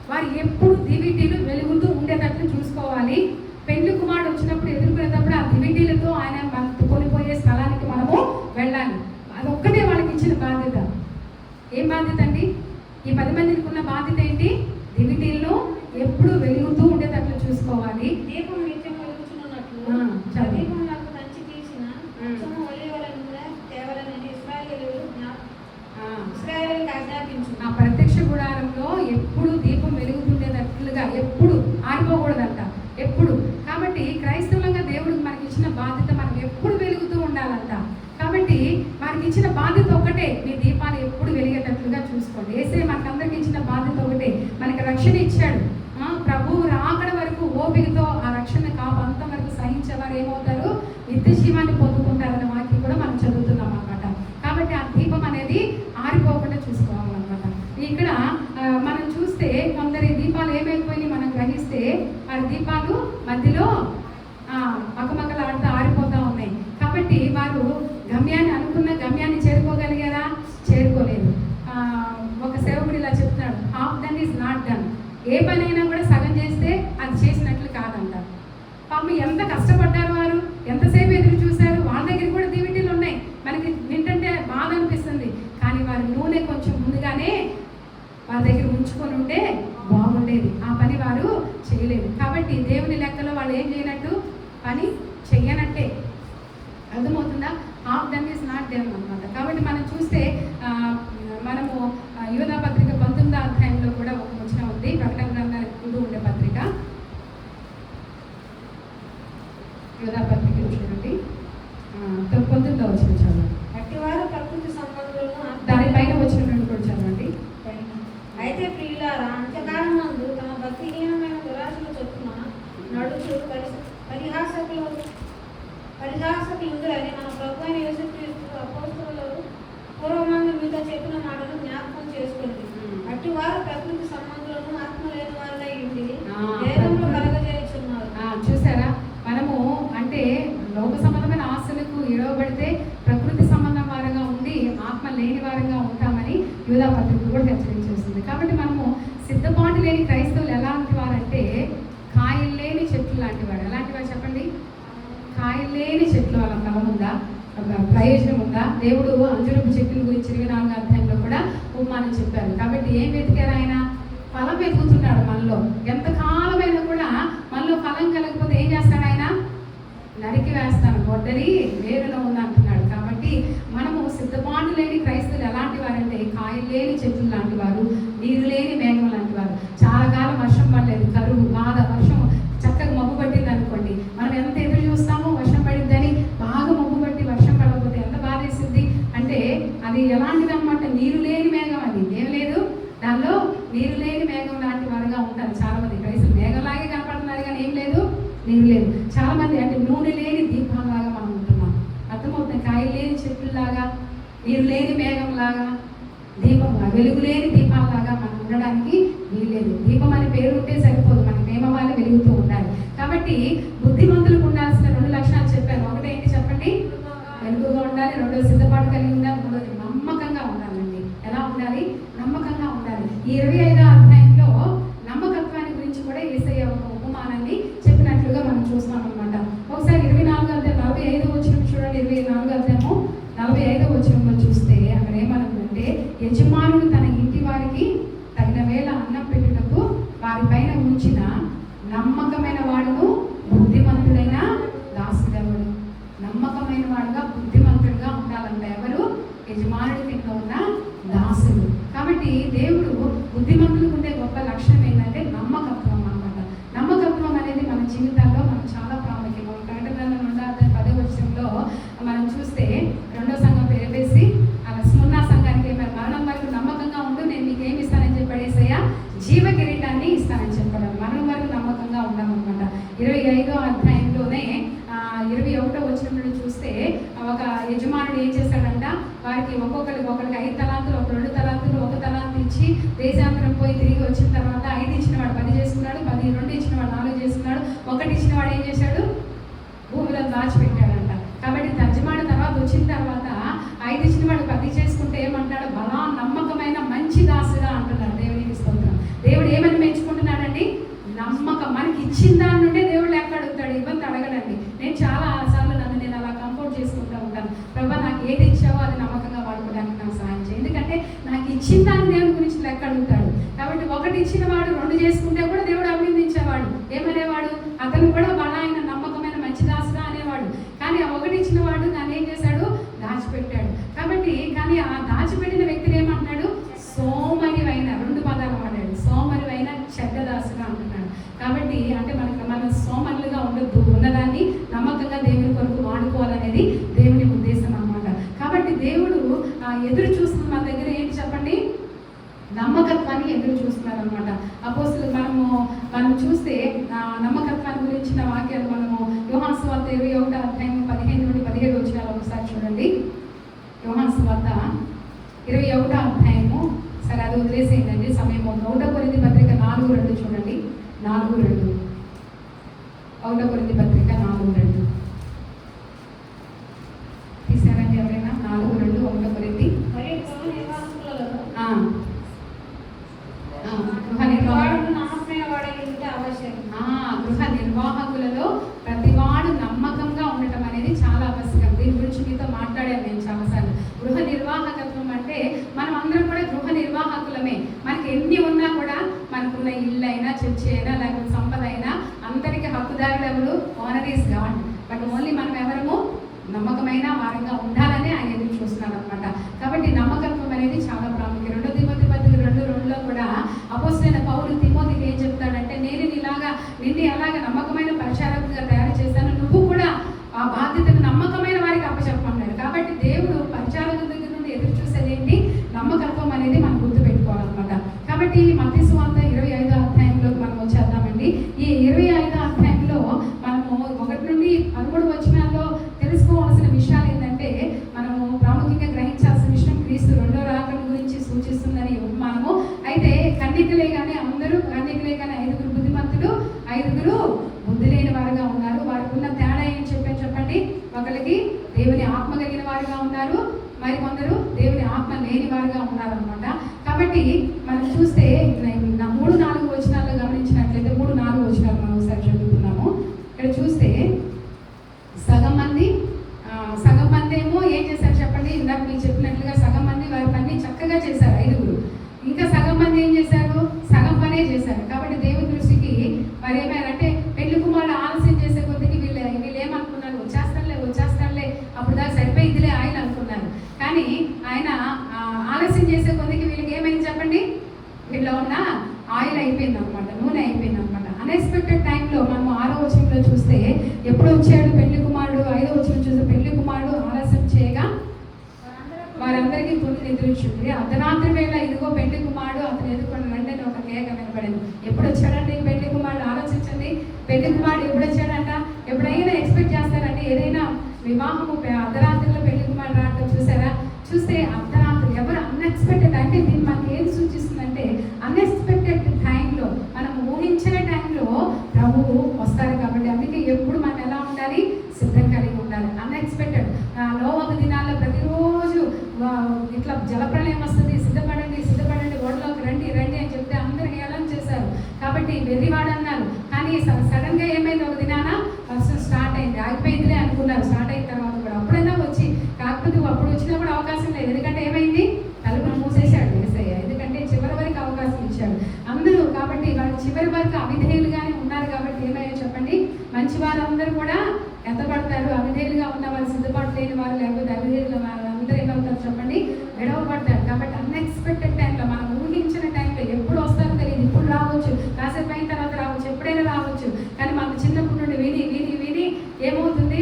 వారు ఎప్పుడు దివిటీలు వెలుగుతూ ఉండేటట్లు చూసుకోవాలి. పెళ్లి కుమారుడు వచ్చినప్పుడు ఎదుర్కొనేటప్పుడు ఆ దివిటీలతో ఆయన కొనిపోయే స్థలానికి మనము వెళ్ళాలి. అదొక్కటే వాళ్ళకి ఇచ్చిన బాధ్యత. ఏం బాధ్యత అండి? ఈ 10 మందికి ఉన్న బాధ్యత ఏంటి? దివిటీలను ఎప్పుడు వెలుగుతూ ఉండేటట్లు చూసుకోవాలి. దీపం నిత్యం వెలుగుచున్నట్లు దీపం నాకు దంచి తీసిన ఒలివలను కూడా తేవాలని ఇశ్రాయేలుకు ఆజ్ఞాపించు. ఆ ప్రత్యక్ష గుడారంలో ఎప్పుడు దీపం వెలుగుతుండేటట్లుగా, ఎప్పుడు ఆరిపోకూడదంట, ఎప్పుడు. కాబట్టి క్రైస్తవులంగా దేవుడికి మనకి ఇచ్చిన బాధ్యత మనం ఎప్పుడు వెలుగుతూ ఉండాలంట. కాబట్టి మనకి ఇచ్చిన బాధ్యత ఒకటే, మీ దీపాలు ఎప్పుడు వెలిగేటట్లుగా చూసుకోండి. యేసే మనకందరికి ఇచ్చిన బాధ్యత ఒకటే. మనకి రక్షణ ఇచ్చాడు. ప్రభువు రాకడ వరకు ఓపికతో ఆ రక్షణ అంత వరకు సహించేవారు ఏమవుతారు? నిత్య జీవాన్ని పొందుకుంటారన్న వాక్యం కూడా మనం చదువుతున్నాం అన్నమాట. కాబట్టి ఆ దీపం అనేది ఆరిపోకుండా చూసుకోవాలన్నమాట. ఇక్కడ మనం చూస్తే కొందరి దీపాలు ఏమైపోయినాయి మనం గ్రహిస్తే, ఆ దీపాలు మధ్యలో మగమగలాడుతూ ఆరిపోతూ ఉన్నాయి. కాబట్టి వారు అనుకున్న గమ్యాన్ని చేరుకోగలిగారా? చేరుకోలేదు. ఒక సేవకుడు ఇలా చెప్తున్నాడు, half done is not done. ఏ పనైనా కూడా సగం చేస్తే అది చేసినట్లు కాదంట. పాపం ఎంత కష్టపడ్డారు వారు, ఎంతసేపు ఎదురు చూశారు. వాళ్ళ దగ్గర కూడా దివిటీలు ఉన్నాయి. మనకి వింటుంటే బాధ అనిపిస్తుంది. కానీ వారి నూనె కొంచెం ముందుగానే వారి దగ్గర ఉంచుకొని ఉంటే బాగుండేది. ఆ పని వారు చేయలేదు. కాబట్టి దేవుని లెక్కలో వాళ్ళు ఏం చేయనట్టు? పని చెయ్యనట్టే. అర్థమవుతుందా? Half done is not done అన్నమాట. కాబట్టి మనం చూస్తే మనము యోధా పత్రిక 19వ అధ్యాయంలో కూడా ఒక వచనం ఉంది. ప్రకటన గ్రంథానికి ముందు ఉండే పత్రిక, యోధా పత్రిక చూడండి, 19వ వచనం చదవండి. అట్టివారు ప్రకృతి సంబంధులను దానిపైన వచ్చిన కూడా చదవండి. అయితే ప్రియులారా, అంత్యకాలం నందు తమ భక్తిహీనమైన దురాశల చొప్పున నడుచు పరిహాసకులుందని మన ప్రభు అయిన యేసుక్రీస్తు అపోస్తలులు పూర్వమందు మీతో చెప్పిన మాటను జ్ఞాపకం చేసుకోండి. అట్టి వారు ప్రకృతి సంబంధులను ఆత్మ లేని వారులై ఉండి దేహంలో కలగజేయుచున్నారు. చూసారా? మనము అంటే లోక సంబంధమైన ఆశలకు ఇడవబడితే ప్రకృతి సంబంధం వారంగా ఉండి ఆత్మ లేని వారంగా ఉంటామని యూదా పత్రిక కూడా హెచ్చరించేస్తుంది. కాబట్టి మనము సిద్ధపాటు లేని క్రైస్తవులు ఎలాంటి వారంటే కాయలు లేని చెట్లు లాంటి వాడు. ఎలాంటి వాడు చెప్పండి? కాయలు లేని చెట్లు. వాళ్ళ ఫలం ఉందా? ప్రయోజనం ఉందా? దేవుడు అంజూరపు చెట్ల గురించి 24వ అధ్యాయంలో కూడా ఉపమానం చెప్పారు. కాబట్టి ఏం వెతికారు ఆయన? ఫలం వెతుకుతున్నాడు మనలో. ఎంతకాలమైనా కూడా మనలో ఫలం కలగకపోతే ఏం చేస్తాడు ఆయన? నరికి వేస్తాను, గొడ్డలి వేరులో ఉంది అంటున్నాడు. కాబట్టి మనము సిద్ధపాటు లేని క్రైస్తవులు ఎలాంటి వారంటే కాయలు లేని చెట్లు లాంటి వారు, నీరు లేని మేఘం లాంటి వారు. చాలా కాలం వర్షం పడలేదు, కరువు, బాధ, వర్షం చక్కగా మబ్బు పట్టింది అనుకోండి, మనం ఎంత ఎదురు చూస్తామో వర్షం పడిద్దని. బాగా మబ్బు పట్టి వర్షం పడకపోతే ఎంత బాధ వేసింది అంటే, అది ఎలాంటిది అన్నమాట? నీరు లేని మేఘం. అది ఏం లేదు దానిలో, నీరు లేని మేఘం లాంటి వారుగా ఉంటారు చాలా మంది క్రైస్తవులు. మేఘంలాగే కనపడుతున్నారు కానీ ఏం లేదు, నీరు లేదు. చాలా మంది అంటే నూనె లేని దీపాలలాగా మనం ఉంటున్నాం. అర్థమవుతుంది? కాయలు లేని చెట్లులాగా, నీరు లేని మేఘంలాగా, దీపంగా, వెలుగు లేని దీపాలలాగా మనం ఉండడానికి వీల్లేదు. దీపం అని పేరు ఉంటే సరిపోదు, మనకి నియమాలు వెలుగుతూ ఉండాలి. కాబట్టి బుద్ధిమంతులకు ఉండాల్సిన 2 లక్షణాలు చెప్పాను. ఒకటి ఏంటి చెప్పండి? వెలుగుగా ఉండాలి. రెండో సిద్ధపాటు కలిగి ఉండాలి. మూడోది నమ్మకంగా ఉండాలండి. ఎలా ఉండాలి? నమ్మకంగా ఉండాలి. ఈ 25వ అధ్యాయంలో నమ్మకత్వాన్ని గురించి కూడా యేసయ్య ఒక ఉపమానాన్ని చెప్పినట్లుగా మనం చూస్తాం అనమాట. ఒకసారి 24వ అధ్యాయం 45వ వచనం చూడండి. 24వ అధ్యాయము 45వ వచనంలో చూస్తే అక్కడ ఏమనుకుంటే, యజమానుడు తన ఇంటి వారికి తగిన వేళ అన్నం పెట్టుటకు వారి పైన ఉంచిన నమ్మకమైన వాడును బుద్ధిమంతుడైన దాసుడెవడు. నమ్మకమైన వాడుగా, బుద్ధిమంతుడుగా ఉండాలంట. ఎవరు? యజమానుడి కింద ఉన్న దాసుడు. కాబట్టి దేవుడు బుద్ధిమంతులకు ఉండే గొప్ప లక్షణం ఏంటంటే నమ్మకత్వం అన్నమాట. నమ్మకత్వం అనేది మన జీవితాల్లో మనం చాలా ప్రాముఖ్యం. ప్రకటన గ్రంథం 10వ వచనంలో మనం చూస్తే, 2వ సంఘం పేరేసి అలా స్ముర్నా సంఘానికి మరణం వరకు నమ్మకంగా ఉండు, నేను మీకు ఏమి ఇస్తానని చెప్పాడు యేసయ్య? జీవ కిరీటాన్ని ఇస్తానని చెప్పాడు. మరణం వరకు నమ్మకంగా ఉన్నామన్నమాట. 25వ అధ్యాయంలోనే 21వ వచనంలో చూస్తే, ఒక యజమానుడు ఏం చేశాడంట, వారికి ఒక్కొక్కరికి 5 తలాంతులు, 2 తలాంతులు, 1 తలాంతు ఇచ్చి దేశాంతరం పోయి తిరిగి వచ్చిన తర్వాత 5 ఇచ్చిన వాడు 10 చేసుకున్నాడు, 2 ఇచ్చిన వాడు 4 చేసుకున్నాడు, 1 ఇచ్చిన వాడు ఏం చేశాడు? భూమిలో దాచిపెట్టాడంట. కాబట్టి యజమాని తర్వాత వచ్చిన తర్వాత 5 ఇచ్చిన వాడు 10 చేసుకుంటే ఏమంటాడు? బలా నమ్మ ఇచ్చిన దాన్ని దేవుని గురించి లెక్క అడుగుతాడు. కాబట్టి ఒకటి ఇచ్చిన వాడు 2 చేసుకుంటే కూడా దేవుడు అభినందించేవాడు. ఏమనేవాడు? అతను కూడా వాళ్ళ ఆయన నమ్మకమైన మంచి దాసుగా అనేవాడు. కానీ ఆ ఒకటి ఇచ్చిన వాడు దాన్ని ఏం చేశాడు? దాచిపెట్టాడు. కాబట్టి కానీ ఆ దాచిపెట్టిన వ్యక్తిని ఏమంటున్నాడు? సోమరివైన, 2 పదాలు వాడాడు. సోమరివైన చెడ్డదాసుగా అంటున్నాడు. కాబట్టి అంటే మనం సోమరులుగా ఉండొద్దు, ఉన్నదాన్ని నమ్మకంగా దేవుని కొరకు వాడుకోవాలనేది దేవుని ఉద్దేశం అన్నమాట. కాబట్టి దేవుడు ఎదురు చూస్తున్న మన దగ్గర ఏంటి చెప్పండి? నమ్మకత్వాన్ని ఎదురు చూస్తున్నారు అనమాట. అపోస్తలులు మనం చూస్తే నమ్మకత్వాన్ని గురించిన వాక్యాలు మనము యోహాను సువార్త 21వ అధ్యాయం 15 నుండి 17 వచనాలు ఒకసారి చూడండి. యోహాను సువార్త 21వ అధ్యాయము, సరే అది వదిలేసేయండి సమయం. 1 కొరింథీ పత్రిక 4:2 చూడండి. 4:2 1 కొరింథీ పత్రిక 4:2 తీసారండి ఎవరైనా? 4:2 1 కొరింథీ. మరి గృహ నిర్వాహకులలో గృహ నిర్వాహకులలో ప్రతివాడు నమ్మకంగా ఉండటం అనేది చాలా ఆవశ్యకం. దీని గురించి మీతో మాట్లాడాను నేను చాలాసార్లు. గృహ నిర్వాహకత్వం అంటే మనం అందరం కూడా గృహ నిర్వాహకులమే. మనకి ఎన్ని ఉన్నా కూడా, మనకున్న ఇల్లు అయినా, చర్చి అయినా, లేకపోతే సంపద అయినా, అందరికీ హక్కుదారులు ఎవరు? Owner is God. But only మనం ఎవరము నమ్మకమైన వారంగా ఉండాలని ఆయన ఎదురు చూస్తున్నాడు అనమాట. కాబట్టి నమ్మకత్వం అనేది చాలా ప్రాముఖ్యం. 2 తిమోతి పత్రిక 2:2లో కూడా అపోస్తలుడైన పౌలు తిమోతికి ఏం చెప్తాడంటే, నేను నిన్ను అలాగా నమ్మకమైన పరిచారకుడిగా తయారు చేశాను, నువ్వు కూడా ఆ బాధ్యతను నమ్మకమైన వారికి అప్పచెప్పమన్నాడు. కాబట్టి దేవుడు పరిచారకుల దగ్గర నుండి ఎదురు చూసేది ఏంటి? నమ్మకత్వం అనేది మనం గుర్తుపెట్టుకోవాలన్నమాట. కాబట్టి మత్తయి సువార్త 25వ అధ్యాయంలోకి మనం వచ్చేద్దామండి. ఈ 25వ అధ్యాయంలో మనము 1 నుండి 13 వచనాల్లో తెలుసుకోవాల్సిన విషయాలు ఏంటంటే, మనము ప్రాముఖ్యంగా గ్రహించాల్సిన విషయం క్రీస్తు 2వ రాకడ గురించి సూచిస్తుందని ఉపమానము. అయితే కన్యకలే కానీ, అందరూ కన్యకలే కానీ 5 బుద్ధిమంతులు, 5 బుద్ధి లేని వారుగా ఉన్నారు. వారికి ఉన్న తేడా ఏం చెప్పండి? ఒకరికి దేవుని ఆత్మ కలిగిన వారుగా ఉన్నారు, మరి కొందరు దేవుని ఆత్మ లేని వారుగా ఉన్నారనమాట. కాబట్టి మనం చూస్తే 3-4 వచనాల్లో గమనించినట్లయితే, 3-4 వచనాలు మనం ఒకసారి చదువుతున్నాము. ఇక్కడ చూస్తే సగం మంది ఏమో ఏం చేశారు చెప్పండి? ఇందాక మీకు చెప్పినట్లుగా సగం మంది వారి పని చక్కగా చేశారు 5. ఇంకా సగం మంది ఏం చేశారు? సగం పనే చేశారు. కాబట్టి దేవుని దృష్టికి మరి ఏమైనారంటే, పెళ్లి కుమారుడు ఆలస్యం చేసే కొద్దికి వీళ్ళు ఏమనుకున్నారు? వచ్చేస్తానులే అప్పుడు దాకా సరిపోయిద్దిలే ఆయన అనుకున్నారు. కానీ ఆయన ఆలస్యం చేసే కొద్దికి వీళ్ళకి ఏమైంది చెప్పండి? వీళ్ళలో ఉన్న ఆయిల్ అయిపోయింది అనమాట, నూనె అయిపోయింది అనమాట. అన్ఎక్స్పెక్టెడ్ టైంలో మనం 6వ వచనంలో చూస్తే, ఎప్పుడు వచ్చాడు పెళ్లి కుమారుడు? 5వ వచనం చూస్తే, పెళ్లి కుమారుడు ఆలస్యం చేయగా వారందరికీ పుణ్యం ఎదురుచుంది. అర్ధరాత్రి వేళ ఇదిగో పెళ్లి కుమారుడు అతను ఎదుర్కొని వెంటనే ఒక కేక వినపడింది. ఎప్పుడు వచ్చాడంటే ఈ పెళ్లి కుమారుడు? ఆలోచించండి, పెళ్లి కుమారుడు ఎప్పుడు వచ్చాడంట? ఎప్పుడైనా ఎక్స్పెక్ట్ చేస్తారంటే ఏదైనా వివాహము అర్ధరాత్రిలో పెళ్లి కుమారుడు రావటం చూసారా? చూస్తే అర్ధరాత్రి ఎవరు అన్ఎక్స్పెక్టెడ్ అంటే దీన్ని మనకి ఏది సూచిస్తుందంటే, అన్ఎక్స్పెక్టెడ్ టైంలో, మనం ఊహించిన టైంలో ప్రభువు వస్తారు. కాబట్టి అందుకే ఎప్పుడు మనం ఎలా ఉండాలి? సిద్ధం కలిగి ఉండాలి. అన్ఎక్స్పెక్టెడ్ నోవహు దినాల్లో ప్రతిరోజు ఇట్లా జలప్రలయం వస్తుంది, సిద్ధపడండి ఓడలోకి రండి అని చెప్తే అందరూ హేళన చేశారు. కాబట్టి వెర్రివాడు అన్నారు. కానీ సడన్గా ఏమైంది? ఒక దినాన వర్షం స్టార్ట్ అయింది. ఆగిపోయిందిలే అనుకున్నారు. స్టార్ట్ అయిన తర్వాత కూడా అప్పుడైనా వచ్చి, కాకపోతే అప్పుడు వచ్చినా కూడా అవకాశం లేదు. ఎందుకంటే ఏమైంది? తలుపులు మూసేశాడు యేసయ్య. ఎందుకంటే చివరి వరకు అవకాశం ఇచ్చాడు అందరూ. కాబట్టి వాళ్ళు చివరి వరకు అవిధేయులుగానే ఉన్నారు. కాబట్టి ఏమయ్యో చెప్పండి? మంచి వారందరూ కూడా ఎత్తపడతారు. అవిధేయులుగా ఉన్న వాళ్ళు, సిద్ధపాటు లేని వారు, లేకపోతే అవిధేయులు అందరూ ఏమవుతారు చెప్పండి? విడవపడతారు. కాబట్టి అన్ఎక్స్పెక్టెడ్ టైంలో, మనం ఊహించిన టైంలో, ఎప్పుడు వస్తారో తెలియదు. ఇప్పుడు రావచ్చు, కాసేపు అయిన తర్వాత రావచ్చు, ఎప్పుడైనా రావచ్చు. కానీ మనం చిన్నప్పటి నుండి విని ఏమవుతుంది?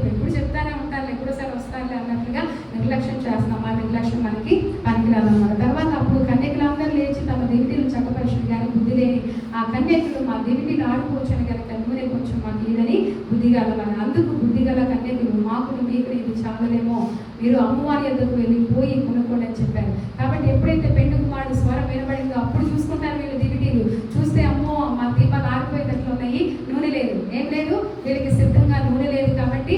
ఎప్పుడు చెప్తానే ఉంటారు, ఎప్పుడోసారి వస్తారులే అన్నట్లుగా నిర్లక్ష్యం చేస్తున్నాం. ఆ నిర్లక్ష్యం మనకి పనికిరాదన్నమాట. తర్వాత అప్పుడు కన్యకులందరూ లేచి తమ దివిటీలు చక్కపరచుడు కానీ బుద్ధి లేని ఆ కన్యకులు, మా దివిటీలు ఆడుకోవచ్చని కనుక నూనె కొంచెం మాకు ఇదని బుద్ధిగలమని. అందుకు బుద్ధిగల కన్యకులు, మాకును మీకు ఇది చాలలేమో, మీరు అమ్మవారి యొద్దకు వెళ్ళిపోయి కొనుక్కోండి అని చెప్పారు. కాబట్టి ఎప్పుడైతే పెండు కుమారుడు స్వరం వినబడిందో అప్పుడు చూసుకుంటారు వీళ్ళు దివిటీలు. చూస్తే అమ్మో మా దీపాలు ఆరిపోయేటట్లు ఉన్నాయి, నూనె లేదు, ఏం లేదు, వీళ్ళకి సిద్ధంగా నూనె లేదు. కాబట్టి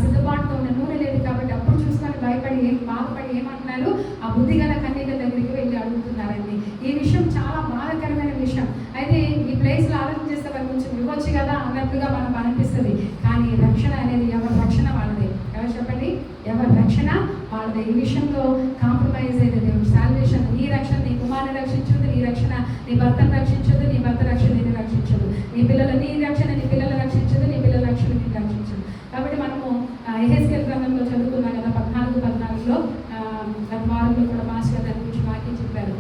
సిద్ధపాటుతో ఉన్న నూనె లేదు. కాబట్టి అప్పుడు చూసుకొని భయపడి బాధపడి ఏమంటున్నారు? ఆ బుద్ధిగల కన్యకల దగ్గరికి వెళ్ళి అడుగుతున్నారండి. ఈ విషయం చాలా బాధాకరమైన విషయం. అయితే ఈ ప్లేస్లో ఆలోచన చేస్తే వాళ్ళు కొంచెం ఇవ్వచ్చు కదా అన్నట్లుగా మనకు అనిపిస్తుంది. కానీ రక్షణ అనేది ఎవరి రక్షణ వాళ్ళదే. ఎవరు చెప్పండి? ఎవరి రక్షణ వాళ్ళదే. ఈ విషయంలో కాంప్రమైజ్ అయితే దేవుడు భర్తను రక్షించదు, నీ భర్త రక్షణ నిన్ను రక్షించదు, నీ రక్షణ నీ పిల్లలు రక్షించదు, నీ పిల్లల రక్షణ నిన్ను రక్షించదు. కాబట్టి మనము యెహెజ్కేలు గ్రంథంలో చదువుకున్నాం కదా, 14:14లో గత వారంలో కూడా మాస్టర్ దాని గురించి వాక్యం చెప్పారు.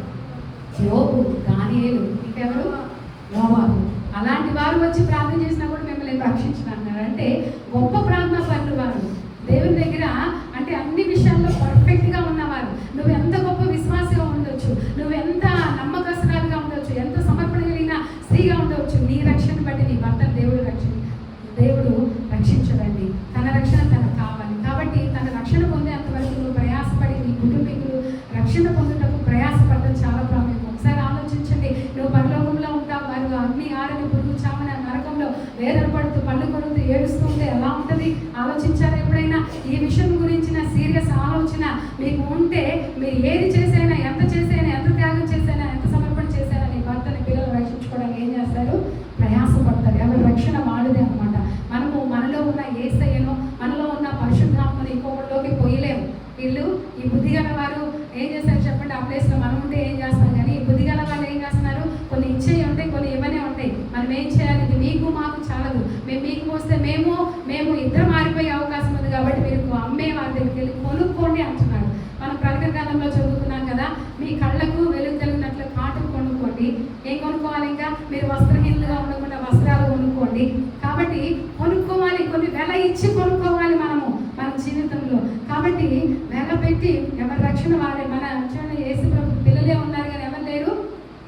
యోబు, దానియేలు, ఇంకెవరు, నోవాహు, అలాంటి వారు వచ్చి ప్రార్థన చేసినా కూడా మిమ్మల్ని రక్షించను అన్నారు. అంటే గొప్ప ప్రార్థన పనులు వారు దేవుని దగ్గర, అంటే అన్ని విషయాల్లో పర్ఫెక్ట్గా ఉన్నవారు. నువ్వు ఎంత గొప్ప విశ్వాసంగా ఉండొచ్చు, నువ్వు ఎంత నమ్మకస్తురాలుగా ఉండొచ్చు, ఎంత సమర్పణ కలిగిన స్త్రీగా ఉండవచ్చు, నీ రక్షణ బట్టి నీ భర్తను దేవుడు రక్షించడండి. తన రక్షణ తనకు కావాలి. కాబట్టి తన రక్షణ పొందేంత వరకు నువ్వు ప్రయాసపడి నీ కుటుంబీకులు రక్షణ పొందుటకు ప్రయాసపడడం చాలా ప్రాముఖ్యం. ఒకసారి ఆలోచించండి, నువ్వు పరలోకంలో ఉంటావు, వారు అగ్ని ఆరని పురుగు చావన నరకంలో వేదన పడుతూ పళ్ళు కొడుతూ ఏడుస్తూ ఉంటే ఎలా ఉంటుంది? ఆలోచించారు ఎప్పుడైనా? ఈ విషయం గురించిన సీరియస్ ఆలోచన మీకు ఉంటే మీరు ఏది చేసైనా, ఎంత చేసైనా, ఎంత త్యాగం చేసైనా, ఎంత సమర్పణ చేసైనా నీ భర్తని పిల్లలు రక్షించుకోవడానికి ఏం చేస్తారు? ప్రయాసపడతారు. ఎవరి రక్షణ వాడిదే అనమాట. మనము మనలో ఉన్న యేసయ్యను, మనలో ఉన్న పరిశుద్ధాత్మను ఇంకొకటిలోకి పోయలేము. వీళ్ళు ఈ బుద్ధిగల వారు ఏం చేస్తారు చెప్పండి? ఆ ప్లేస్లో మనం ఉంటే ఏం చేస్తాం, కానీ ఈ బుద్ధిగల వాళ్ళు ఏం చేస్తున్నారు? కొన్ని ఇచ్చేవి ఉంటాయి, కొన్ని ఇవ్వనే ఉంటాయి. మనం ఏం చేయాలి? ఇది మీకు మాకు చాలదు, మేము మీకు వస్తే మేము ఇద్దరు మారిపోయే అవకాశం ఉంది, కాబట్టి మీరు అమ్మే వారి దగ్గరికి వెళ్ళి కొనుక్కోండి అంటున్నాడు. మనం ప్రకటన గ్రంథంలో చదువుకున్నాం కదా, మీ కళ్ళకు వెలుగు కలిగినట్లు కాటుకు కొనుక్కోండి. ఏం కొనుక్కోవాలి? ఇంకా మీరు వస్త్రహీనులుగా ఉండకుండా వస్త్రాలు కొనుక్కోండి. కాబట్టి కొనుక్కోవాలి, కొన్ని వెల ఇచ్చి కొనుక్కోవాలి మనము మన జీవితంలో. కాబట్టి వెల పెట్టి ఎవరి రక్షణ వాడే. మన చూడండి, యేసు ప్రభు పిల్లలే ఉన్నారు కానీ ఎవరు లేరు?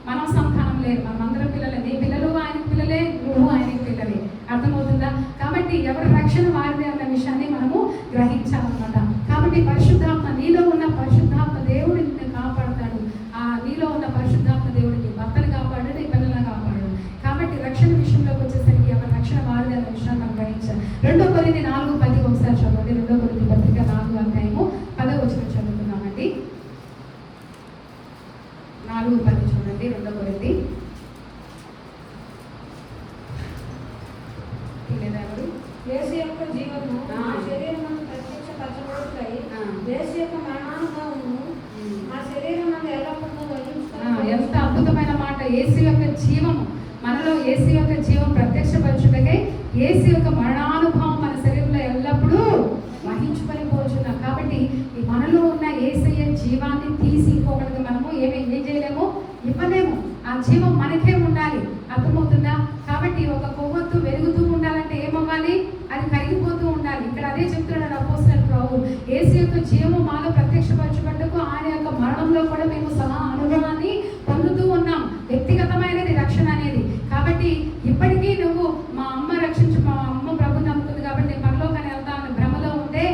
మనం సంతానం లేరు. మనం అందరం పిల్లలే. నీ పిల్లలు ఆయనకి పిల్లలే, నువ్వు ఆయనకి పిల్లలే. అర్థమవుతుందా? కాబట్టి ఎవరి రక్షణ వారిదే అన్న విషయాన్ని మనము గ్రహించాలన్నమాట. కాబట్టి పరిశుద్ధాత్మ, నీలో ఉన్న పరిశుద్ధాత్మ దేవుడు నిన్ను కాపాడతాడు. నీలో ఉన్న పరిశుద్ధాత్మ దేవుడు నీ భర్తను కాపాడు, నీ పిల్లలను కాపాడు. కాబట్టి రక్షణ విషయంలోకి వచ్చేసరికి ఎవరి రక్షణ వారిదే అన్న విషయాన్ని మనం గ్రహించాలి. 2 కొరింథీ 4:10 ఒకసారి చదవండి. 2 కొరింథీ పత్రిక 4:10 చదువుతున్నామండి. 4:10 చూడండి. 2 కొరింథీ యేసు యొక్క జీవము మా శరీరం ప్రత్యక్షపరచబడుటకై యేసు యొక్క మరణానుభవము మా శరీరం ఎల్లప్పుడూ వహించుతాము. ఎంత అద్భుతమైన మాట! యేసు యొక్క జీవము మనలో, యేసు యొక్క జీవం ప్రత్యక్షపరచుటకై యేసు యొక్క మరణానుభవం మన శరీరంలో ఎల్లప్పుడూ వహించుకొని పోచున్నాం. కాబట్టి ఈ మనలో ఉన్న యేసయ్య జీవాన్ని తీసి ఇంకొకటికి మనము ఏం చేయలేము, ఇవ్వలేము. ఆ జీవం మనకే ఉండాలి. అర్థమవుతుందా? కాబట్టి ఒక కొవ్వొత్తు వెలుగుతూ ఉండాలంటే ఏమవ్వాలి? అది కరిగిపోతూ ఉండాలి. ఇక్కడ అదే చెప్తున్నాడు అపోస్తలుడైన పౌలు. యేసు యొక్క జీవము మాలో ప్రత్యక్షపరచబడ్డకు ఆయన యొక్క మరణంలో కూడా మేము సహా అనుభవాన్ని పొందుతూ ఉన్నాం. వ్యక్తిగతమైనది రక్షణ అనేది. కాబట్టి ఇప్పటికీ నువ్వు మా అమ్మ ప్రభు నమ్ముతుంది కాబట్టి నేను పరలోకాన్ని వెళ్తామని భ్రమలో ఉంటే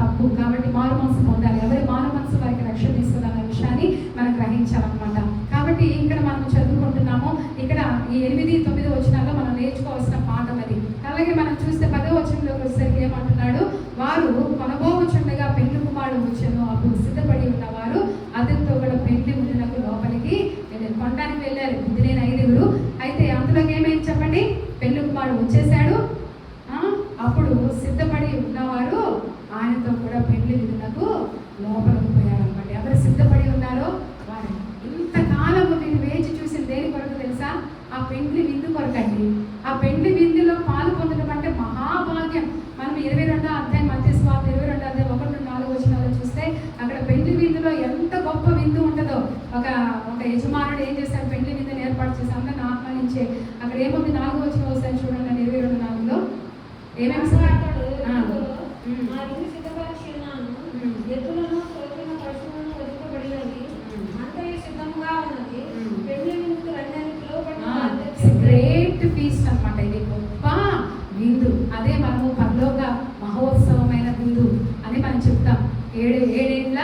తప్పు. కాబట్టి మారు మనసు పొందాలి. ఎవరి మారు మనసు వారికి రక్షణ ఇస్తుంది అన్న విషయాన్ని మనం గ్రహించాలన్నమాట. కాబట్టి ఇక్కడ మనం చదువుకుంటున్నాము. ఇక్కడ ఈ 8, 9 వచనాల్లో మనం నేర్చుకోవాల్సిన పాఠం అది. అలాగే మనం చూస్తే 10వ వచనంలోకి వచ్చేసరికి ఏమంటున్నాడు? వారు కొనబోచుండగా పెళ్లి కుమారుడు వచ్చాను, అప్పుడు సిద్ధపడి ఉన్నవారు అతనితో కూడా పెళ్లి ముందునకు లోపలికి కొనడానికి వెళ్ళారు. బుద్ధి లేని 5 అయితే అందులోకి ఏమైంది చెప్పండి? పెళ్లి కుమారుడు వచ్చేసాడు. అప్పుడు సిద్ధపడి ఉన్నవారు ఆయనతో కూడా పెళ్లి విందునకు లోపలికి పోయారన్నమాట. ఎవరు సిద్ధపడి ఉన్నారో వారు. ఇంతకాలం మీరు వేచి చూసిన దేని కొరకు తెలుసా? ఆ పెండ్లి విందు కొరకండి. ఆ పెండ్లి విందులో పాలు పొందడం అంటే మహాభాగ్యం. మనం 22వ అధ్యాయం మత్తయి సువార్త 22వ అధ్యాయం 1-4 వచనాలు చూస్తే అక్కడ పెండ్లి విందులో ఎంత గొప్ప విందు ఉంటుందో. ఒక యజమానుడు ఏం చేశాడు? పెండ్లి విందుని ఏర్పాటు చేసి అందరిని ఆహ్వానించే అక్కడ ఏముంది? 4వ వచనం ఒకసారి చూడండి. 22:4లో ఏమేమి ఎద్దులను తోలిన పశువులను వదిలిపబడినవి అంతయు సిద్ధంగా ఉన్నది. పెళ్లి విందుకు రండి అని పిలువబడిన గ్రేట్ ఫీస్ట్ అన్నమాట. ఇది గొప్ప విందు. అదే మనము పరలోక మహోత్సవమైన విందు అని మనం చెప్తాం. 7 ఏళ్ళ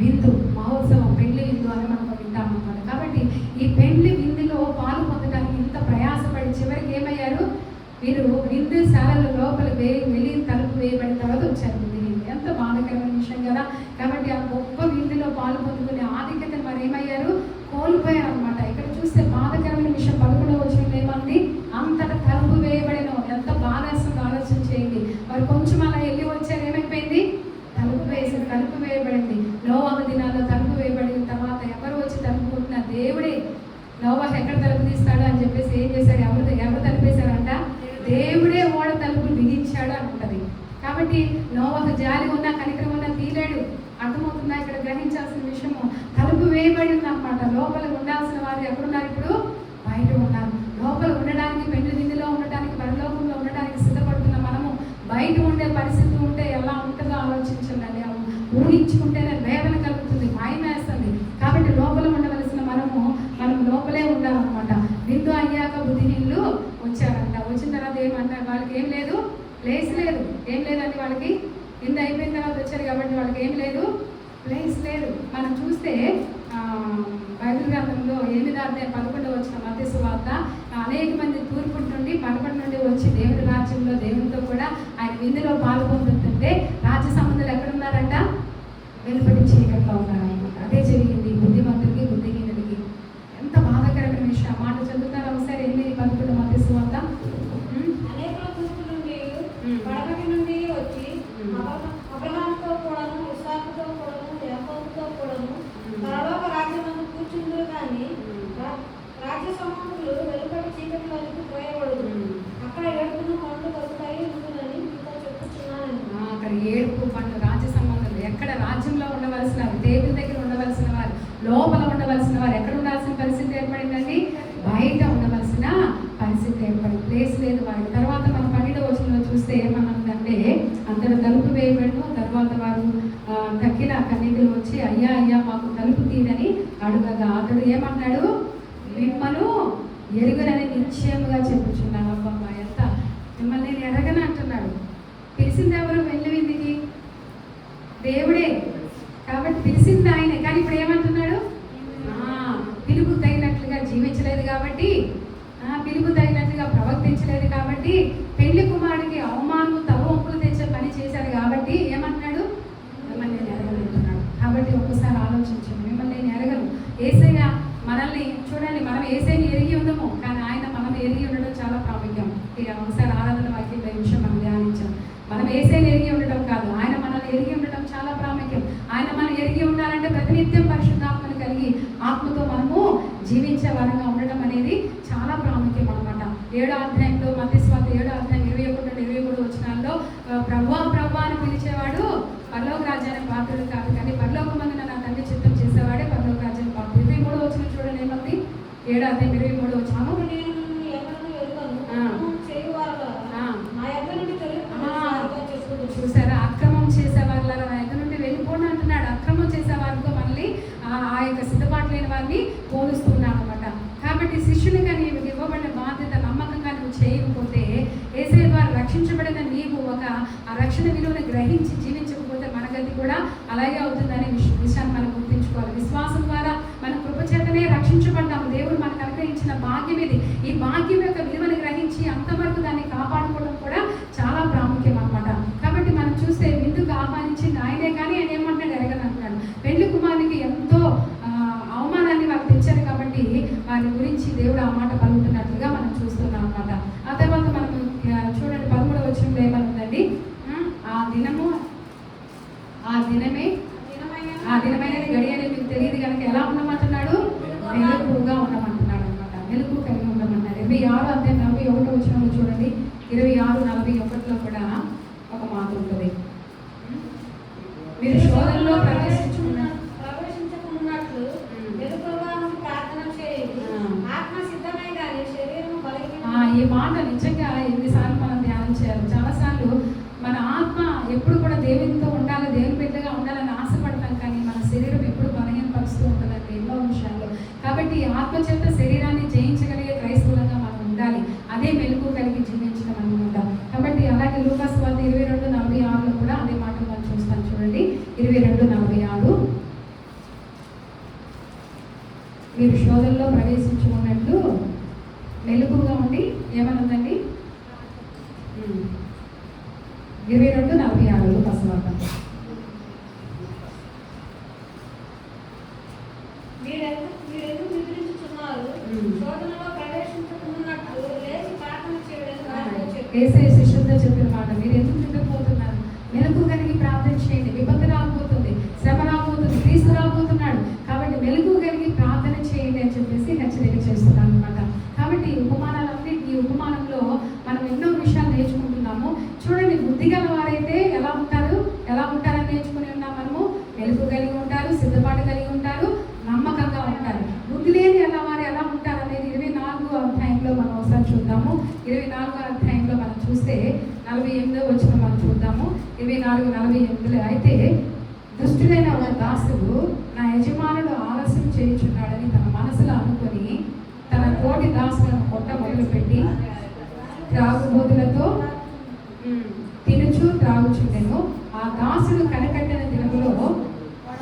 విందు, మహోత్సవం, పెళ్లి విందు అని మనం వింటాం అన్నమాట. కాబట్టి ఈ పెళ్లి విందులో పాలు పొందడానికి ఇంత ప్రయాసపడి చివరికి ఏమయ్యారు? వీరు విందు శాలలో లోపలికి వెళ్ళి తలుపు వేయబడిన తర్వాత వచ్చారు. ఎంత బాధకరమైన విషయం కదా. కాబట్టి ఆ గొప్ప విందులో పాలు పొందుకునే ఆధిక్యతను మరి ఏమయ్యారు? కోల్పోయారు అనమాట. ఇక్కడ చూస్తే బాధకరమైన విషయం 11వ వచనంలో ఏమంది? అంతటా తలుపు వేయబడిన. ఎంత బాధేస్తుందో ఆలోచన చేయండి. మరి కొంచెం అలా వెళ్ళి వచ్చారు, ఏమైపోయింది? తలుపు వేయబడింది. నోవాహు దినాల్లో తలుపు వేయబడిన తర్వాత ఎవరు వచ్చి తలుపు కొట్టిన? దేవుడే. నోవాహు ఎక్కడ తలుపు కాబట్టి నోవహు జాలి ఉన్నా కనికరం ఉన్నా తీలేడు. అర్థమవుతుందా? ఇక్కడ గ్రహించాల్సిన విషయము తలుపు వేయబడి ఉందన్నమాట. లోపల ఉండాల్సిన వారు ఎక్కడున్నారు? ఇప్పుడు బయట ఉన్నారు. లోపల ఉండడానికి, పెండ్లి విందులో ఉండడానికి, పరలోకంలో ఉండడానికి సిద్ధపడుతున్న మనము బయట ఉండే పరిస్థితి ఉంటే ఎలా ఉంటుందో ఆలోచించండి. ఊహించుకుంటేనే వేదన కలుగుతుంది, భయం వేస్తుంది. కాబట్టి లోపల ఉండవలసిన మనం లోపలే ఉండాలన్నమాట. విందు అయ్యాక బుద్ధిహీనులు వచ్చారంట. వచ్చిన తర్వాత ఏమంటారు? వాళ్ళకి ఏం లేదు, ప్లేస్ లేదు. ఏం లేదండి వాళ్ళకి. విందు అయిపోయిన తర్వాత వచ్చారు కాబట్టి వాళ్ళకి ఏం లేదు, ప్లేస్ లేదు. మనం చూస్తే బైబిల్ గ్రంథంలో 8:11 మత్తయి సువార్త, అనేక మంది తూర్పు నుండి పడమటి నుండి వచ్చి దేవుని రాజ్యంలో దేవునితో కూడా ఆయన విందులో పాల్పొందుతుంటే రాజ్య సంబంధాలు ఎక్కడున్నారంట? వెలుపటి చీకట్లో ఉన్నారన్నమాట. అదే జరిగింది బుద్ధిమంతుడికి, బుద్ధిహీనుడికి. ఎంత బాధాకరమైన విషయం. ఆ మాట చదువుతారు ఒకసారి. 8:11 మత్తయి సువార్త. అనేకుల తూర్పు నుండి పడమటి నుండి వచ్చి అబ్రహాముతో కూడాను, ఇస్సాకుతో కూడాను, యాకోబుతో కూడాను పరలోక రాజ్యమందు కూర్చుందురు కానీ రాజ్య సమూహములు వెలుపటి చీకటిలోనికి పోయబడదు. అక్కడ ఏడుపును పండ్లు కలుగుతాయి ఉంటుందని మీతో చెప్పుచున్నాను. అక్కడ ఏడుపు పండ్లు, రాజ్య సంబంధాలు. ఎక్కడ రాజ్యంలో ఉండవలసిన వారు, టేబుల్ దగ్గర ఉండవలసిన వారు, లోపల ఉండవలసిన వారు ఎక్కడ ఉండాల్సిన పరిస్థితి ఏర్పడిందండి? బయట ఉండవలసిన పరిస్థితి ఏర్పడింది. ప్లేస్ లేదు వారికి. తర్వాత మనం 12వ చూస్తే ఏమన్నదంటే, అందరూ తలుపు వేయబడిన తర్వాత వారు తక్కిన కన్యకలు వచ్చి అయ్యా అయ్యా మాకు తలుపు తీరని అడుగగా అతడు ఏమన్నాడు? మిమ్మను ఎరుగనని నిశ్చయముగా చెప్పుచున్నాను. అబ్బా ఎంత మిమ్మల్ని నేను ఎరగని అంటున్నాడు. పిలిచింది ఎవరు? వెళ్ళి విందికి దేవుడే కాబట్టి పిలిచింది ఆయనే. కానీ ఇప్పుడు ఏమంటున్నాడు? పిలుపు తగినట్లుగా జీవించలేదు కాబట్టి, పిలుపు తగినట్లుగా ప్రవర్తించలేదు కాబట్టి, పెళ్లి కుమారుడికి అవమానము తలవంపులు తెచ్చే పని చేశారు కాబట్టి ఏమంటున్నాడు? మిమ్మల్ని నేను ఎరగలుగుతున్నాడు. కాబట్టి ఒక్కసారి ఆలోచించండి. మిమ్మల్ని నేను ఎరగను. యేసయ్య మనల్ని చూడండి, మనం యేసయ్యని ఎరిగి ఉండము, కానీ ఆయన మనం ఎరిగి ఉండడం చాలా ప్రాముఖ్యం. ఇక ఒకసారి ఆరాధన వాక్యంలో ఈ విషయం మనం ధ్యానించాం. మనం యేసయ్యని ఎరిగి ఉండడం కాదు, ఆయన మనల్ని ఎరిగి ఉండడం చాలా ప్రాముఖ్యం. ఆయన మనం ఎరిగి ఉండాలంటే ప్రతినిత్యం పరిశుద్ధాత్మను కలిగి ఆత్మతో మనము జీవించే వారంగా ఉండడం అనేది చాలా ప్రాముఖ్యం అన్నమాట. 7వ అధ్యాయంలో మత్తయి సువార్త 7వ అధ్యాయం 21-23 వచనాల్లో ప్రభువా ప్రభువా అని పిలిచేవాడు పరలోక రాజ్యానికి పాత్రుడు కాదు, కానీ పరలోకమందున నా తండ్రి చిత్తం చేసేవాడే పరలోక రాజ్యానికి పాత్రుడు. 23వ వచనం చూడండి ఏమంది? 7వ అధ్యాయం 23వ వచనం. చూసారా? అక్రమం చేసేవాళ్ళ నా ఎదురు నుండి వెళ్ళిపోండి అంటున్నాడు. అక్రమం చేసేవారితో మళ్ళీ ఆ యొక్క సిద్ధపాటు లేని వారిని పోలుస్తున్నాడు అనమాట. కాబట్టి శిష్యునిగా నీవు ఇవ్వబడిన బాధ్యత నమ్మకంగా నువ్వు చేయకపోతే, యేసయ్య ద్వారా రక్షించబడిన నీవు ఆ రక్షణ విలువను గ్రహించి జీవించకపోతే మన గతి కూడా అలాగే అవుతుందనే విషయాన్ని మనం గుర్తించుకోవాలి. విశ్వాసం ద్వారా మన కృపచేతనే రక్షించబడ్డాము. దేవుడు మనకు అనుగ్రహించిన భాగ్యం ఇది. ఈ భాగ్యం యొక్క విలువను గ్రహించి అంతవరకు దాన్ని కాపాడుకోవడం కూడా చాలా ప్రాముఖ్యం అన్నమాట. కాబట్టి మనం చూస్తే విందుకు ఆహ్వానించింది ఆయనే, కానీ ఆయన ఏమంటాడు? ఎరగనంటున్నాడు. పెళ్లి కుమారునికి ఎంతో అవమానాన్ని వారు తెచ్చారు కాబట్టి వారి గురించి దేవుడు ఆ మాట పలుకుతున్నట్లుగా మనం చూస్తున్నాం అన్నమాట. ఆ తర్వాత మనం చూడండి 13వ వచనంలో ఏమనుందండి? ఆ దినమైనది గడి అనేది మీకు తెలియదు కనుక ఎలా ఉండమంటున్నాడు? మెలకువగా ఉండమంటున్నాడు అనమాట. మెలకువ కలిగి ఉండమన్నారు. 26వ అధ్యాయం 41వ వచనంలో చూడండి. 26:41లో కూడా ఒక మాట ఉంటుంది. మీరు శోధనలో ప్రవేశించకున్నట్లు ప్రార్థన చేయండి. ఆత్మ సిద్ధమై కానీ శరీరం బలహీన. ఈ మాట నిజంగా ఎన్నిసార్లు మనం ధ్యానం చేయాలి. చాలాసార్లు మన ఆత్మ ఎప్పుడు కూడా దేవునితో ఉండాలి, దేవుని బిడ్డగా ఉండాలని ఆశపడతాం, కానీ మన శరీరం ఎప్పుడు బలహీనపరుస్తూ ఉంటుందండి ఎన్నో విషయాల్లో. కాబట్టి ఆత్మ చేత శరీరాన్ని జయించగలిగే క్రైస్తవులుగా మనం ఉండాలి. అదే మెలకువ కలిగి జీవించడం అనమాట. కాబట్టి అలాగే లూకా సువార్త 22:46లో కూడా అదే మాట మనం చూస్తాం. చూడండి 22:46. మీరు శోధనలో ప్రవేశించుకున్నట్లు మెలకువగా ఉండి ఏమనుందండి? 22:46 లూకా సువార్త. మీరెందుకు నిద్రించుచున్నారు? శోధనలో ప్రవేశించకున్నట్లు లేచి ప్రార్థన చేయడానికి యేసయ్య శిష్యులతో చెప్పిన మాట. మీరు ఎందుకు నిద్రపోతున్నారు? మెలకువ కలిగి ప్రార్థన చేయండి. విపత్తు రాబోతుంది, శ్రమ రాబోతుంది, క్రీస్తు రాబోతున్నాడు. కాబట్టి మెలకువ కలిగి ప్రార్థన చేయండి అని చెప్పేసి హెచ్చరిక చేస్తున్నాను అనమాట. కాబట్టి ఈ ఉపమానంలో మనం ఎన్నో విషయాలు నేర్చుకుంటున్నాము. చూడండి, బుద్ధి గల వారైతే ఎలా కలిగి ఉంటారు, నమ్మకంగా ఉంటారు. బుద్ధి లేని వారు ఎలా ఉంటారు అనేది 24వ అధ్యాయంలో మనం ఒకసారి చూద్దాము. 24వ అధ్యాయంలో మనం చూస్తే 48వ వచనం మనం చూద్దాము. 24:48 అయితే దుష్టుడైన ఒక దాసుడు నా యజమానుడు ఆలస్యం చేయుచున్నాడని తన మనసులో అనుకొని తన తోటి దాసులను కొట్ట మొదలుపెట్టి త్రాగుబోతులతో తినుచు త్రాగుచుండెను. ఆ దాసుడు కనికట్టిన దినములో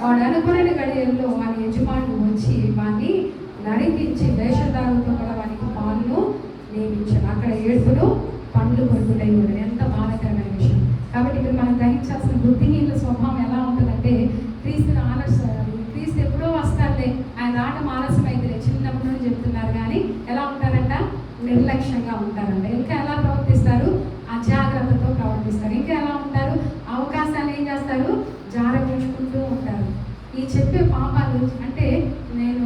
వాడు అనుకునే గడియల్లో వాని యజమానుడు వచ్చి వాడిని నరికించి వేషధారులతో కూడా వానికి పాలను నియమించాను. అక్కడ ఏడుపును పండ్లు కొరుకుటై ఉండదు. ఎంత బాధాకరమైన విషయం. కాబట్టి ఇక్కడ మనం గ్రహించాల్సిన బుద్ధిహీనుల స్వభావం ఎలా ఉంటుందంటే క్రీస్తుని క్రీస్తు ఎప్పుడో వస్తారులే, ఆయన రావడం ఆలస్యం అయితే చిన్నప్పటి నుండి చెప్తున్నారు, కానీ ఎలా ఉంటారంట? నిర్లక్ష్యంగా ఉంటారంట. ఇంకా ఎలా ప్రవర్తిస్తారు? అజాగ్రత్తతో ప్రవర్తిస్తారు. ఇంకా ఎలా ఉంటారు? అవకాశాలు ఏం చేస్తారు? జారవించుకుంటూ ఉంటారు. ఈ చెప్పే పాపాలు అంటే నేను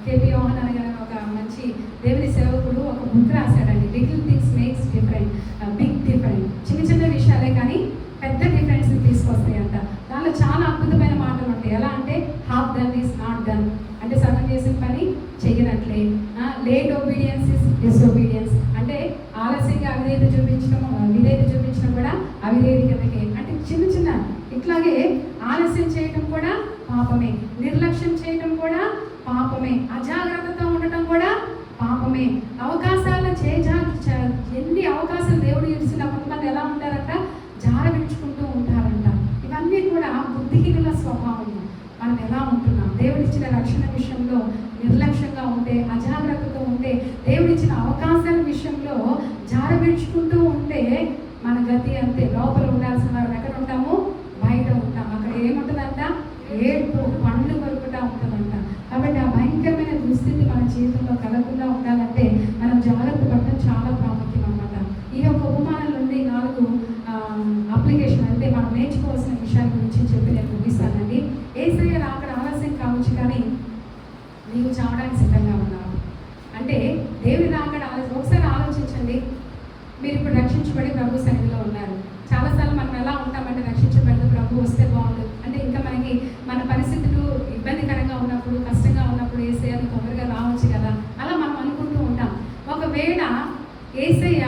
కేపీ యోహాన్ గారు ఒక మంచి దేవుని సేవకుడు ఒక బుక్ రాశాడండి. Little things makes different, big different. చిన్న చిన్న విషయాలే కానీ పెద్ద డిఫరెన్స్ తీసుకొస్తాయి అంట. దానిలో చాలా అద్భుతమైన మాటలు ఉంటాయి. ఎలా అంటే half done is not done, అంటే సగం చేసిన పని చెయ్యనట్లే. లేట్ ఒబీడియన్స్ ఇస్ డిసొబీడియన్స్, అంటే ఆలస్యంగా విధేయత చూపించడం కూడా అవిధేయత కిందకే. అంటే చిన్న చిన్న ఇట్లాగే ఆలస్యం చేయడం కూడా పాపమే, నిర్లక్ష్యం చేయడం కూడా పాపమే, అజాగ్రత్తతో ఉండటం కూడా పాపమే. అవకాశాలు ఎన్ని అవకాశాలు దేవుడు ఇచ్చిన కొంతమంది ఎలా ఉంటారంట? జారవించుకుంటూ ఉంటారంట. ఇవన్నీ కూడా బుద్ధిహీనుల స్వభావం. మనం ఎలా ఉంటున్నాం? దేవుడిచ్చిన రక్షణ విషయంలో నిర్లక్ష్యంగా ఉంటే, అజాగ్రత్తతో ఉంటే, దేవుడిచ్చిన అవకాశాల విషయంలో జారవించుకుంటూ ఉంటే మన గతి అంతే. లోపల ఉండాల్సిన వారు ఎక్కడ ఉంటాము? బయట ఉంటాం. అక్కడ ఏముంటుందంట? ఏడుపు, పండ్లు కొరుకుతా ఉంటుందంట. కాబట్టి ఆ భయంకరమైన దుస్థితి మన జీవితంలో కలగకుండా ఉండాలంటే మనం జాగ్రత్త పడటం చాలా ప్రాముఖ్యం అన్నమాట. ఈ యొక్క ఉపమానం నుండి 4 అప్లికేషన్ అంటే మనం నేర్చుకోవాల్సిన విషయాల గురించి చెప్పి నేను ముగిస్తానండి. యేసయ్య అక్కడ ఆలస్యం కావచ్చు, కానీ నీవు చావడానికి సిద్ధంగా ఉన్నావు అంటే దేవుని రాకడ ఆలస్యం. ఒకసారి ఆలోచించండి. మీరు ఇప్పుడు రక్షించబడి ప్రభు సన్నిధిలో ఉన్నారు. చాలాసార్లు మనం ఎలా ఉంటామంటే రక్షించబడి ప్రభు వస్తే బాగుండు అంటే, ఇంకా మనకి మన పరిస్థితులు ఇబ్బందికరంగా ఉన్నప్పుడు, కష్టంగా ఉన్నప్పుడు యేసయ్య తొందరగా రావచ్చు కదా, అలా మనం అనుకుంటూ ఉంటాం. ఒకవేళ యేసయ్య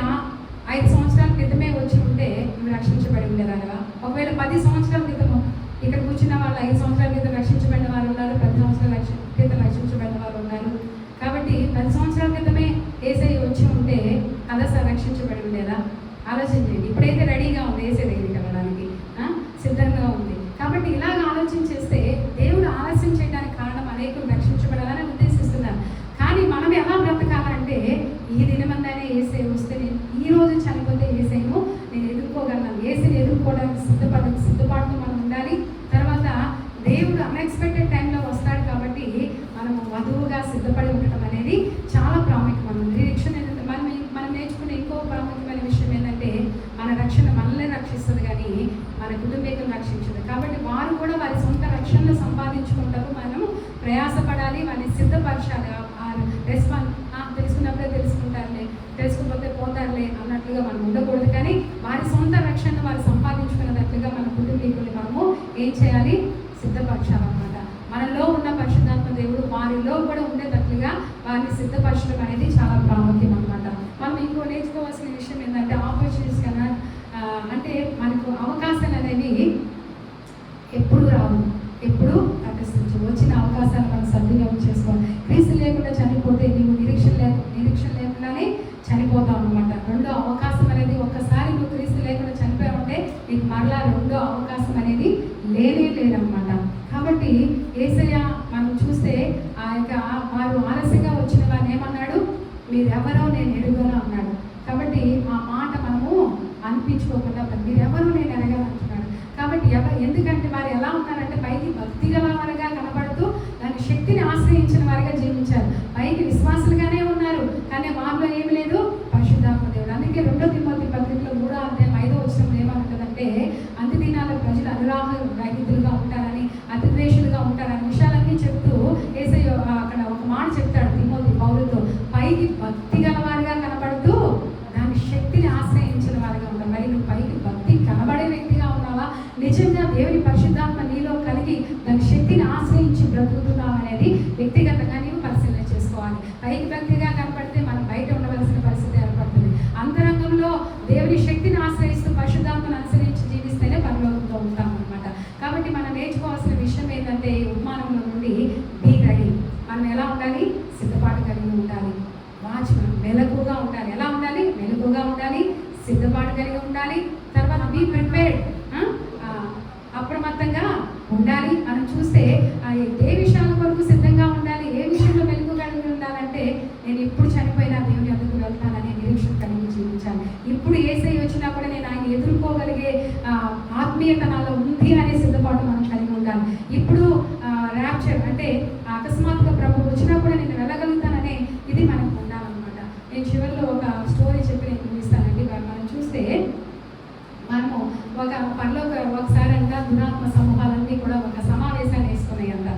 5 సంవత్సరాల క్రితమే వచ్చి ఉంటే నువ్వు రక్షించబడి ఉండేదానివా? ఒకవేళ 10 సంవత్సరాల క్రితము ఇక్కడ కూర్చున్న వాళ్ళు 5 సంవత్సరాల క్రితం రక్షించబడిన వారు ఉన్నారు, 10 సంవత్సరాల క్రితం రక్షించబడిన వారు ఉన్నారు. కాబట్టి 10 సంవత్సరాల క్రితమే యేసయ్య వచ్చి ఉంటే కదా సార్ రక్షించబడి ఉండేదా? ఆలోచించండి. ఇప్పుడైతే రెడీగా ఉంది యేసయ్య దగ్గరికి వెళ్ళడానికి, సిద్ధంగా ఉంది. కాబట్టి ఇలాగ ఆలోచించేస్తే దేవుడు ఆలస్యం చేయడానికి కారణం అనేకులు రక్షించబడాలని ఉద్దేశిస్తున్నారు. కానీ మనం ఎలా బ్రతకాలంటే ఈ దినమందైనా యేసయ్య వస్తే, నేను ఈ రోజు చనిపోతే యేసయ్యను నేను ఎదుర్కోగలను. యేసయ్యని ఎదుర్కోవడానికి సిద్ధపాటుతో మనం ఉండాలి. తర్వాత దేవుడు అన్ఎక్స్పెక్టెడ్ టైంలో వస్తాడు కాబట్టి మనము వధువుగా సిద్ధపడి ఉండటం అనేది చాలా ప్రాముఖ్యమైనది. నిరీక్షణ మనం నేర్చుకునే ఇంకో ప్రాముఖ్యమైన విషయం ఏంటంటే మన రక్షణ మనల్ని రక్షిస్తుంది కానీ మన కుటుంబీకులను రక్షించదు. కాబట్టి వారు కూడా వారి సొంత రక్షణను సంపాదించుకుంటారు. మనము ప్రయాసపడాలి, వారిని సిద్ధపరచాలి. తెలుసుకున్నప్పుడే తెలుసుకుంటారులే, తెలుసుకోకపోతే పోతారులే అన్నట్లుగా మనం ఉండకూడదు. కానీ వారి సొంత రక్షణను వారు సంపాదించుకున్నట్లుగా మన కుటుంబీకుల్ని మనము ఏం చేయాలి? సిద్ధపరచాలన్నమాట. మనలో ఉన్న పరిశుద్ధాత్మ దేవుడు వారిలో కూడా ఉండేటట్లుగా వారిని సిద్ధపరచడం అనేది చాలా ప్రాముఖ్యం అన్నమాట. మనం ఇంకో నేర్చుకోవాల్సిన విషయం ఏంటంటే ఆపర్చునిటీస్ కన్నా అంటే మనకు అవకాశాలు అనేవి ఎప్పుడు రావు, ఎప్పుడు తటస్థించవు. వచ్చిన అవకాశాలు మనం సద్వినియోగం చేసుకోవాలి. క్రీస్తు లేకుండా చనిపోతే నీవు నిరీక్షణ లేకుండానే చనిపోతావు అన్నమాట. రెండో అవకాశం అనేది, ఒక్కసారి నువ్వు క్రీస్తు లేకుండా చనిపోయావంటే నీకు మరలా రెండో అవకాశం అనేది లేదన్నమాట. కాబట్టి యేసయ్య మనం చూస్తే ఆ యొక్క వారు ఆలస్యంగా వచ్చిన వారిని ఏమన్నాడు? మీరెవరో నేను ఎరుగను అన్నాడు. కాబట్టి ఆ మాట మనము అనిపించుకోకుండా మీరెవరో నేను ఎరగాలంటున్నాడు. కాబట్టి ఎందుకంటే వారు ఎలా ఉన్నారంటే పైకి భక్తి గల వారిగా కనపడుతూ దాని శక్తిని ఆశ్రయించిన వారిగా జీవించారు. పైకి విశ్వాసులుగానే ఉన్నారు, కానీ వారిలో ఏమి లేదు? పరిశుద్ధాత్మ దేవుడు. అందుకే 2 తిమోతి పత్రికలో 3వ అధ్యాయం 5వ వచనం ఏమంటుందంటే అంత్య దినాల ప్రజలు అనురాగ రహితులుగా ఉంటారని, అతిద్వేషులుగా ఉంటారని విషయాలన్నీ చెప్తూ యేసయ్య అక్కడ ఒక మాట చెప్తాడు తిమోతి పౌలుతో, పైకి భక్తి గల వారిగా కనపడుతూ దాని శక్తిని ఆశ్రయించిన వారిగా ఉంటారు. మరి నువ్వు పైకి భక్తి కనబడే వ్యక్తిగా ఉన్నావా? నిజంగా దేవుని పరిశుద్ధాత్మ నీలో కలిగి దాని శక్తిని ఆశ్రయించిన బ్రతుకుతున్నాం అనేది వ్యక్తిగతంగా నీవు పరిశీలన చేసుకోవాలి. పైకి భక్తిగా కనపడితే మనం బయట ఉండవలసిన పరిస్థితి ఏర్పడుతుంది. అంతరంగంలో దేవుని శక్తిని ఆశ్రయిస్తూ పరిశుద్ధాత్మను అనుసరించి జీవిస్తేనే పరలోకంలో ఉంటాం అన్నమాట. కాబట్టి మనం నేర్చుకోవాల్సిన విషయం ఏంటంటే ఈ ఉపమానంలో నుండి బీ రెడీ. మనం ఎలా ఉండాలి? సిద్ధపాటు కలిగి ఉండాలి. వాచ్మన్ మెలకుగా ఉండాలి. ఎలా ఉండాలి? మెలకుగా ఉండాలి, సిద్ధపాటు కలిగి ఉండాలి. తర్వాత బీ ప్రిపేర్డ్, అప్రమత్తంగా ఉండాలి. మనం చూస్తే ఏ విషయాల వరకు సిద్ధంగా ఉండాలి, ఏ విషయంలో మెలకు కలిగి ఉండాలంటే నేను ఎప్పుడు చనిపోయినా దేవుని ఎదురుకు వెళ్తాననే నిరీక్షణ కలిగి జీవించాలి. ఇప్పుడు యేసయ్య వచ్చినా కూడా నేను ఆయన ఎదుర్కోగలిగే ఆత్మీయత నాలో ఉంది అనే సిద్ధపాటు మనం కలిగి ఉండాలి. ఇప్పుడు ర్యాప్చర్ అంటే అకస్మాత్తుగా ప్రభు వచ్చినా కూడా నేను వెళ్ళగలుగుతాననే ఇది మనకు ఉండాలన్నమాట. నేను చివరిలో ఒక స్టోరీ చెప్పి నేను చూపిస్తానండి. మనం చూస్తే మనము ఒకసారి అంట దురాత్మ సమూహాలన్నీ కూడా ఒక సమావేశాన్ని వేసుకున్నాయి అంట.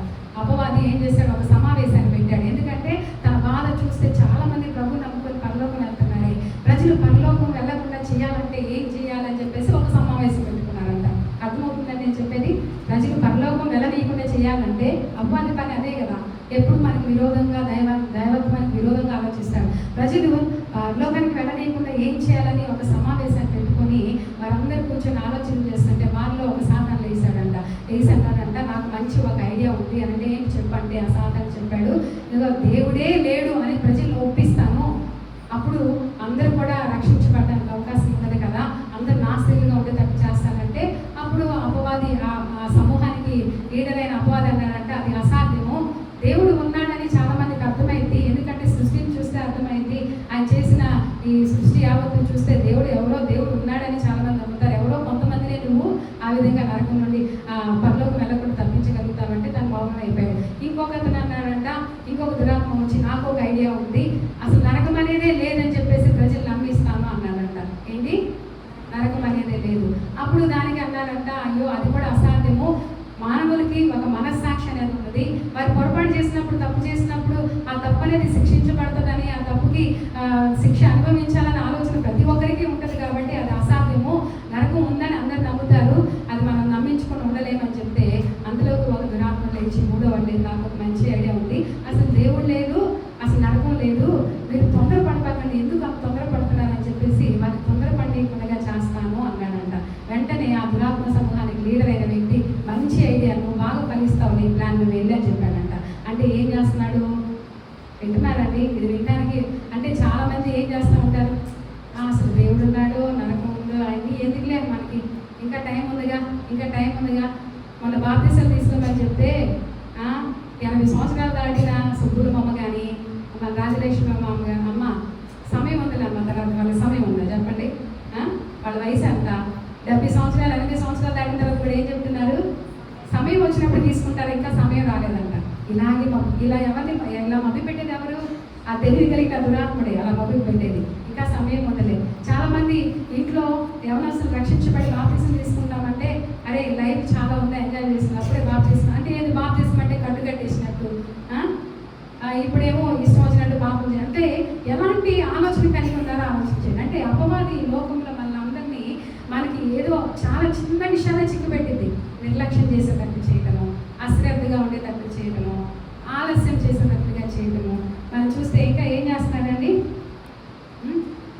అపవాది ఏం చేశాడు? ఒక సమావేశాన్ని పెట్టాడు. ఎందుకంటే తన బాధ చూస్తే చాలా మంది ప్రభు నమ్ముకొని పరలోకం వెళ్తున్నారే, ప్రజలు పరలోకం వెళ్ళకుండా చేయాలంటే ఏం చేయాలని చెప్పేసి ఒక సమావేశం పెట్టుకున్నారంట. అర్థమవుతుందని నేను చెప్పేది? ప్రజలు పరలోకం వెళ్ళనీయకుండా చేయాలంటే అపవాది పని అదే కదా. ఎప్పుడు మనకి విరోధంగా దైవత్వానికి విరోధంగా ఆలోచిస్తాడు. ప్రజలు పరలోకానికి వెళ్ళనీయకుండా ఏం చేయాలని ఒక సమావేశాన్ని పెట్టుకొని వారందరూ కూర్చొని ఆలోచన చేస్తుంటే వారిలో ఒక సాతాను లేసాడంట. లేసంటాడంట, నాకు మంచి ఒక ఐడియా ఉంది అంటే ఏం చెప్పంటే ఆ సాతాను చెప్పాడు, దేవుడే లేడు అని ప్రజలు ఒప్పిస్తాను, అప్పుడు అందరూ కూడా రక్షించబడడానికి అవకాశం ఉన్నది కదా, అందరూ నాస్తికులుగా ఉండేటట్టు చేస్తానంటే అప్పుడు అపవాది ఆ సమూహానికి లీడరైన అపవాది అన్నాడంట, అది అసాధ్యము, దేవుడు ఉన్నాడని చాలా మందికి అర్థమైంది. ఎందుకంటే సృష్టిని చూస్తే అర్థమైంది, ఆయన చేసిన ఈ సృష్టి యావత్తును చూస్తే దేవుడు ఉన్నాడని చాలా మంది నమ్ముతారు. ఎవరో కొంతమందినే నువ్వు ఆ విధంగా నరకం నుండి పరలోకం వెళ్ళకుండా తప్పించగలుగుతావంటే దాని మౌనం అయిపోయాడు. ఇంకొక అతను అన్నాడంట, ఇంకొక దురాత్మ వచ్చి నాకు ఒక ఐడియా ఉంది, అసలు నరకం అనేదే లేదని చెప్పేసి ప్రజలు నమ్మిస్తాను అన్నాడంట. ఏంటి? నరకం అనేదే లేదు. అప్పుడు దానికి అన్నాడంట, అయ్యో అది కూడా అసాధ్యము, మానవులకి ఒక మనస్సాక్షి అనేది ఉన్నది, వారు పొరపాటు చేసినప్పుడు తప్పు చేసినప్పుడు ఆ తప్పు అనేది శిక్షించబడుతుందని, ఆ తప్పుకి శిక్ష అనుభవించాలని ఆలోచన ప్రతి ఒక్కరికి ఉంటుంది కాబట్టి అది అసాధ్యము, నరకం ఉందని అందరు నమ్ముతారు, అది మనం నమ్మించుకొని ఉండలేమని చెప్తే అందులోకి ఒక దురాత్మ లేచి మూడోవండి, నాకు ఒక మంచి ఐడియా ఉంది, అసలు దేవుడు లేదు, అసలు నరకం లేదు, మీరు తొందరపడకండి, ఎందుకు అంత తొందరపడుతున్నారని చెప్పేసి వారి తొందరపడకుండా చేస్తాను అన్నాడంట. వెంటనే ఆ దురాత్మ సమూహానికి లీడర్ అయిన వ్యక్తి, మంచి ఐడియా, నువ్వు బాగా ఫలిస్తావు, నీ ప్లాన్ నువ్వు వెళ్ళి అని చెప్పాడంట. అంటే ఏం చేస్తున్నాడు? వింటున్నారండి? ఇది వినడానికి అంటే చాలా మంది ఏం చేస్తూ ఉంటారు, అసలు దేవుడు ఉన్నాడు, నరకం ఉందో అన్నీ ఎందుకులే, మనకి ఇంకా టైం ఉందిగా మన బాప్తిసం తీసుకోమని చెప్తే 80 సంవత్సరాలు దాటిన సుబ్బుడు అమ్మ కానీ మన రాజలక్ష్మి అమ్మ సమయం ఉందిలే అమ్మ, తర్వాత వాళ్ళ సమయం ఉందా చెప్పండి? వాళ్ళ వయసు ఎంత? 70 సంవత్సరాలు 80 సంవత్సరాలు దాటిన తర్వాత కూడా ఏం చెప్తున్నారు? సమయం వచ్చినప్పుడు తీసుకుంటారు, ఇంకా సమయం రాలేదంట. ఇలా మభ్య పెట్టేది ఎవరు? ఆ తెలివి కలిగిన దురాత్ముడే అలా మభ్య పెట్టేది. ఇంకా సమయం ఉండలేదు. చాలా మంది ఇంట్లో యవనస్తులు రక్షించబడి బాప్తిసం తీసుకుంటామంటే, అరే లైఫ్ చాలా ఉంది, ఎంజాయ్ చేసినప్పుడే బాప్తిసం అంటే ఏది? బాప్తిసం అంటే కట్టుకట్టేసినట్టు, ఇప్పుడేమో ఇష్టం వచ్చినట్టు బాప్తిసం అంటే ఎలాంటి ఆలోచన కలిగి ఉన్నారో ఆలోచించండి. అంటే అపవాది లోకంలో అందరినీ మనకి ఏదో చాలా చిన్న విషయాలే చిక్కుపెట్టింది. నిర్లక్ష్యం చేసేటట్టు చేయటము, అశ్రద్ధగా ఉండేటట్టు చేయటము, ఆలస్యం చేసేటట్టుగా చేయటము. మనం చూస్తే ఇంకా ఏం చేస్తున్నాడండి?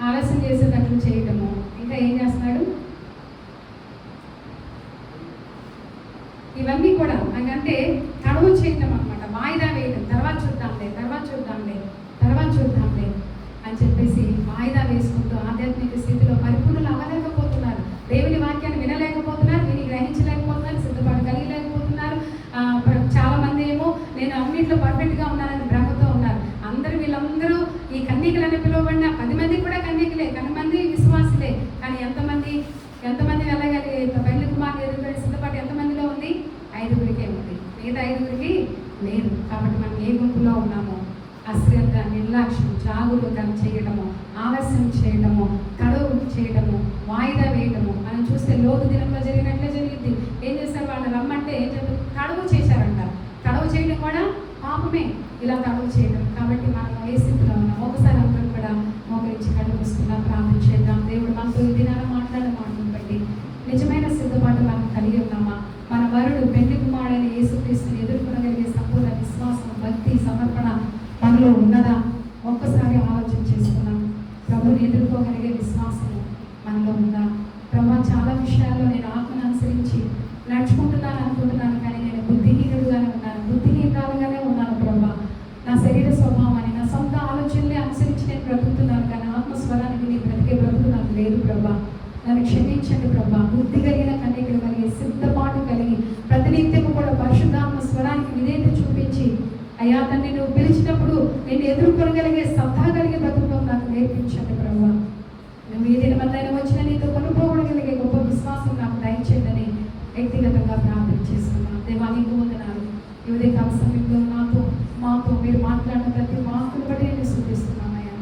ఆలస్యం చేసేటట్లు చేయటము. ఇంకా ఏం చేస్తున్నాడు? ఇవన్నీ కూడా అంటే తడవు చేయటం అనమాట, వాయిదా వేయటం, తర్వాత చూద్దాంలే అని చెప్పేసి వాయిదా వేసుకుంటూ ఆధ్యాత్మిక స్థితిలో పరిపూర్ణులు అవ్వలేకపోతున్నారు, దేవుని వాక్యాన్ని వినలేకపోతున్నారు, విని గ్రహించలేకపోతున్నారు, సిద్ధపాటు కలిగలేకపోతున్నారు. చాలా మంది ఏమో నేను అన్నింటిలో పర్ఫెక్ట్గా ఉన్నానని భ్రమతో ఉన్నారు. వీళ్ళందరూ ఈ కన్యకలని పిలువబడిన 10 మంది కూడా కన్యకలే, 10 మంది విశ్వాసులే. కానీ ఎంతమంది వెళ్ళగలిగే పెళ్లి కుమార్తె ఎదుర్కొనే సిద్ధపాటు ఎంతమందిలో ఉంది? 5గురికే ఉంది, మిగతా 5గురికి లేదు. కాబట్టి మనం ఏ గుంపులో ఉన్నామో అశ్రద్ధ, నిర్లక్ష్యం, జాగురుతం చేయటము, ఆలస్యం చేయటము, తడవు చేయటము, వాయిదా వేయటము. మనం చూస్తే లోతు దినంలో జరిగినట్లే జరిగింది. ఏం చేస్తారు? వాళ్ళు రమ్మంటే ఏం చెప్పి తడవు చేశారంట. తడవు చేయడం కూడా పాపమే, ఇలా తడవు చేయడం. కాబట్టి మనం ఏ స్థితిలో ఉన్నాం? ఒకసారి అందరం కూడా మోకరించి కళ్ళు మూసుకుందాం, ప్రార్థన చేద్దాం. దేవుడు మనతో ఈ దినాన మాట్లాడే మాటలు బట్టి నిజమైన సిద్ధపాటు మనం కలిగి ఉన్నామా? మన వరుడు పెళ్లి కుమారుడైన యేసుక్రీస్తుని ఎదుర్కొనగలిగే మనలో ఉన్నదా? ఒక్కసారి ఆలోచన చేసుకున్నాం. ప్రభుని ఎదుర్కోగలిగే విశ్వాసము మనలో ఉందా? ప్రభా, చాలా విషయాల్లో నేను ఆత్మను అనుసరించి నడుచుకుంటున్నాను అనుకుంటున్నాను, కానీ నేను బుద్ధిహీనుడుగానే ఉన్నాను, బుద్ధిహీనురాలుగానే ఉన్నాను ప్రభా. నా శరీర స్వభావాన్ని, నా సొంత ఆలోచనలే అనుసరించి నేను బ్రతుకుతున్నాను, కానీ ఆత్మస్వరానికి నీ బ్రతికే బ్రతుకు నాకు లేదు ప్రభా. నన్ను క్షమించండి ప్రభా. బుద్ధి కలిగిన కన్యకలు కలిగి, సిద్ధపాటు కలిగి, ప్రతినిత్యము కూడా పరిశుద్ధాత్మ స్వరానికి విధేయత చూపించి, అయ్యా తండ్రి నువ్వు పిలిచినప్పుడు నేను ఎదుర్కొనగలిగే సత్తా కలిగే బ్రతుకుతో నాకు నేర్పించండి ప్రభా. నువ్వు ఏ దినమందైనా వచ్చినా నీతో కొనుక్కోగలిగే గొప్ప విశ్వాసం నాకు దయచేయండి వ్యక్తిగతంగా ప్రార్థన చేస్తున్నాను. దేవా, నీకు వందనాలు. ఈ ఉదయకాల సమయంలో మాతో మీరు మాట్లాడిన ప్రతి వాక్కును బట్టి నేను స్తుతిస్తున్నాను అయ్యా.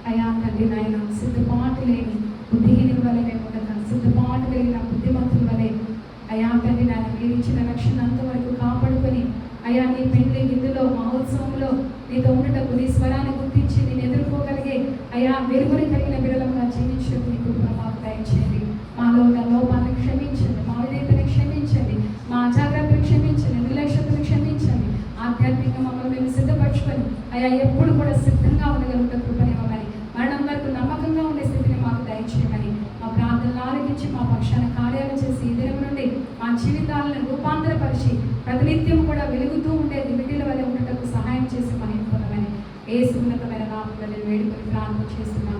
అయ్యా తండ్రి నాయన, సిద్ధపాటు లేని బుద్ధిహీనుల వలె మేము ఉండక, సిద్ధపాటు కలిగిన బుద్ధిమంతుల వలె అయ్యా తండ్రి నాయన, మీరు ఇచ్చిన రక్షణ అంతవరకు కాపాడుకొని అయ్యా నీ పెళ్లి విందులో మహోత్సవంలో నీతో ఉండటకు, నీ స్వరాన్ని గుర్తించి నేను ఎదుర్కోగలిగే అయ్యా వెలుగుని కలిగిన బిడలంగా జీవించడం నీకు మాకు దయచేయండి. మాలో ఉన్న లోపాలను క్షమించండి, మా విధేయతను క్షమించండి, మా అజాగ్రత్తను క్షమించండి, నిర్లక్ష్యతను క్షమించండి. ఆధ్యాత్మికంగా మమ్మల్ని మేము సిద్ధపరచుకొని అయ్యా ఎప్పుడు కూడా సిద్ధంగా ఉండగలుగుతా కృపనివ్వమని, మరణం వరకు నమ్మకంగా ఉండే స్థితిని మాకు దయచేయమని, మా ప్రార్థనలు ఆలకించి మా పక్షాన కార్యాలు చేసి ఈ దినం నుండి మా జీవితాలను రూపాంతరపరిచి ప్రతినిత్యం కూడా వెలుగుతూ ఉండే దివిటీల వల్ల ఉండటకు సహాయం చేసి మహిమ పొందమని యేసు ఉన్నతమైన నామములో వేడుకొని ప్రార్థన చేస్తున్నాం.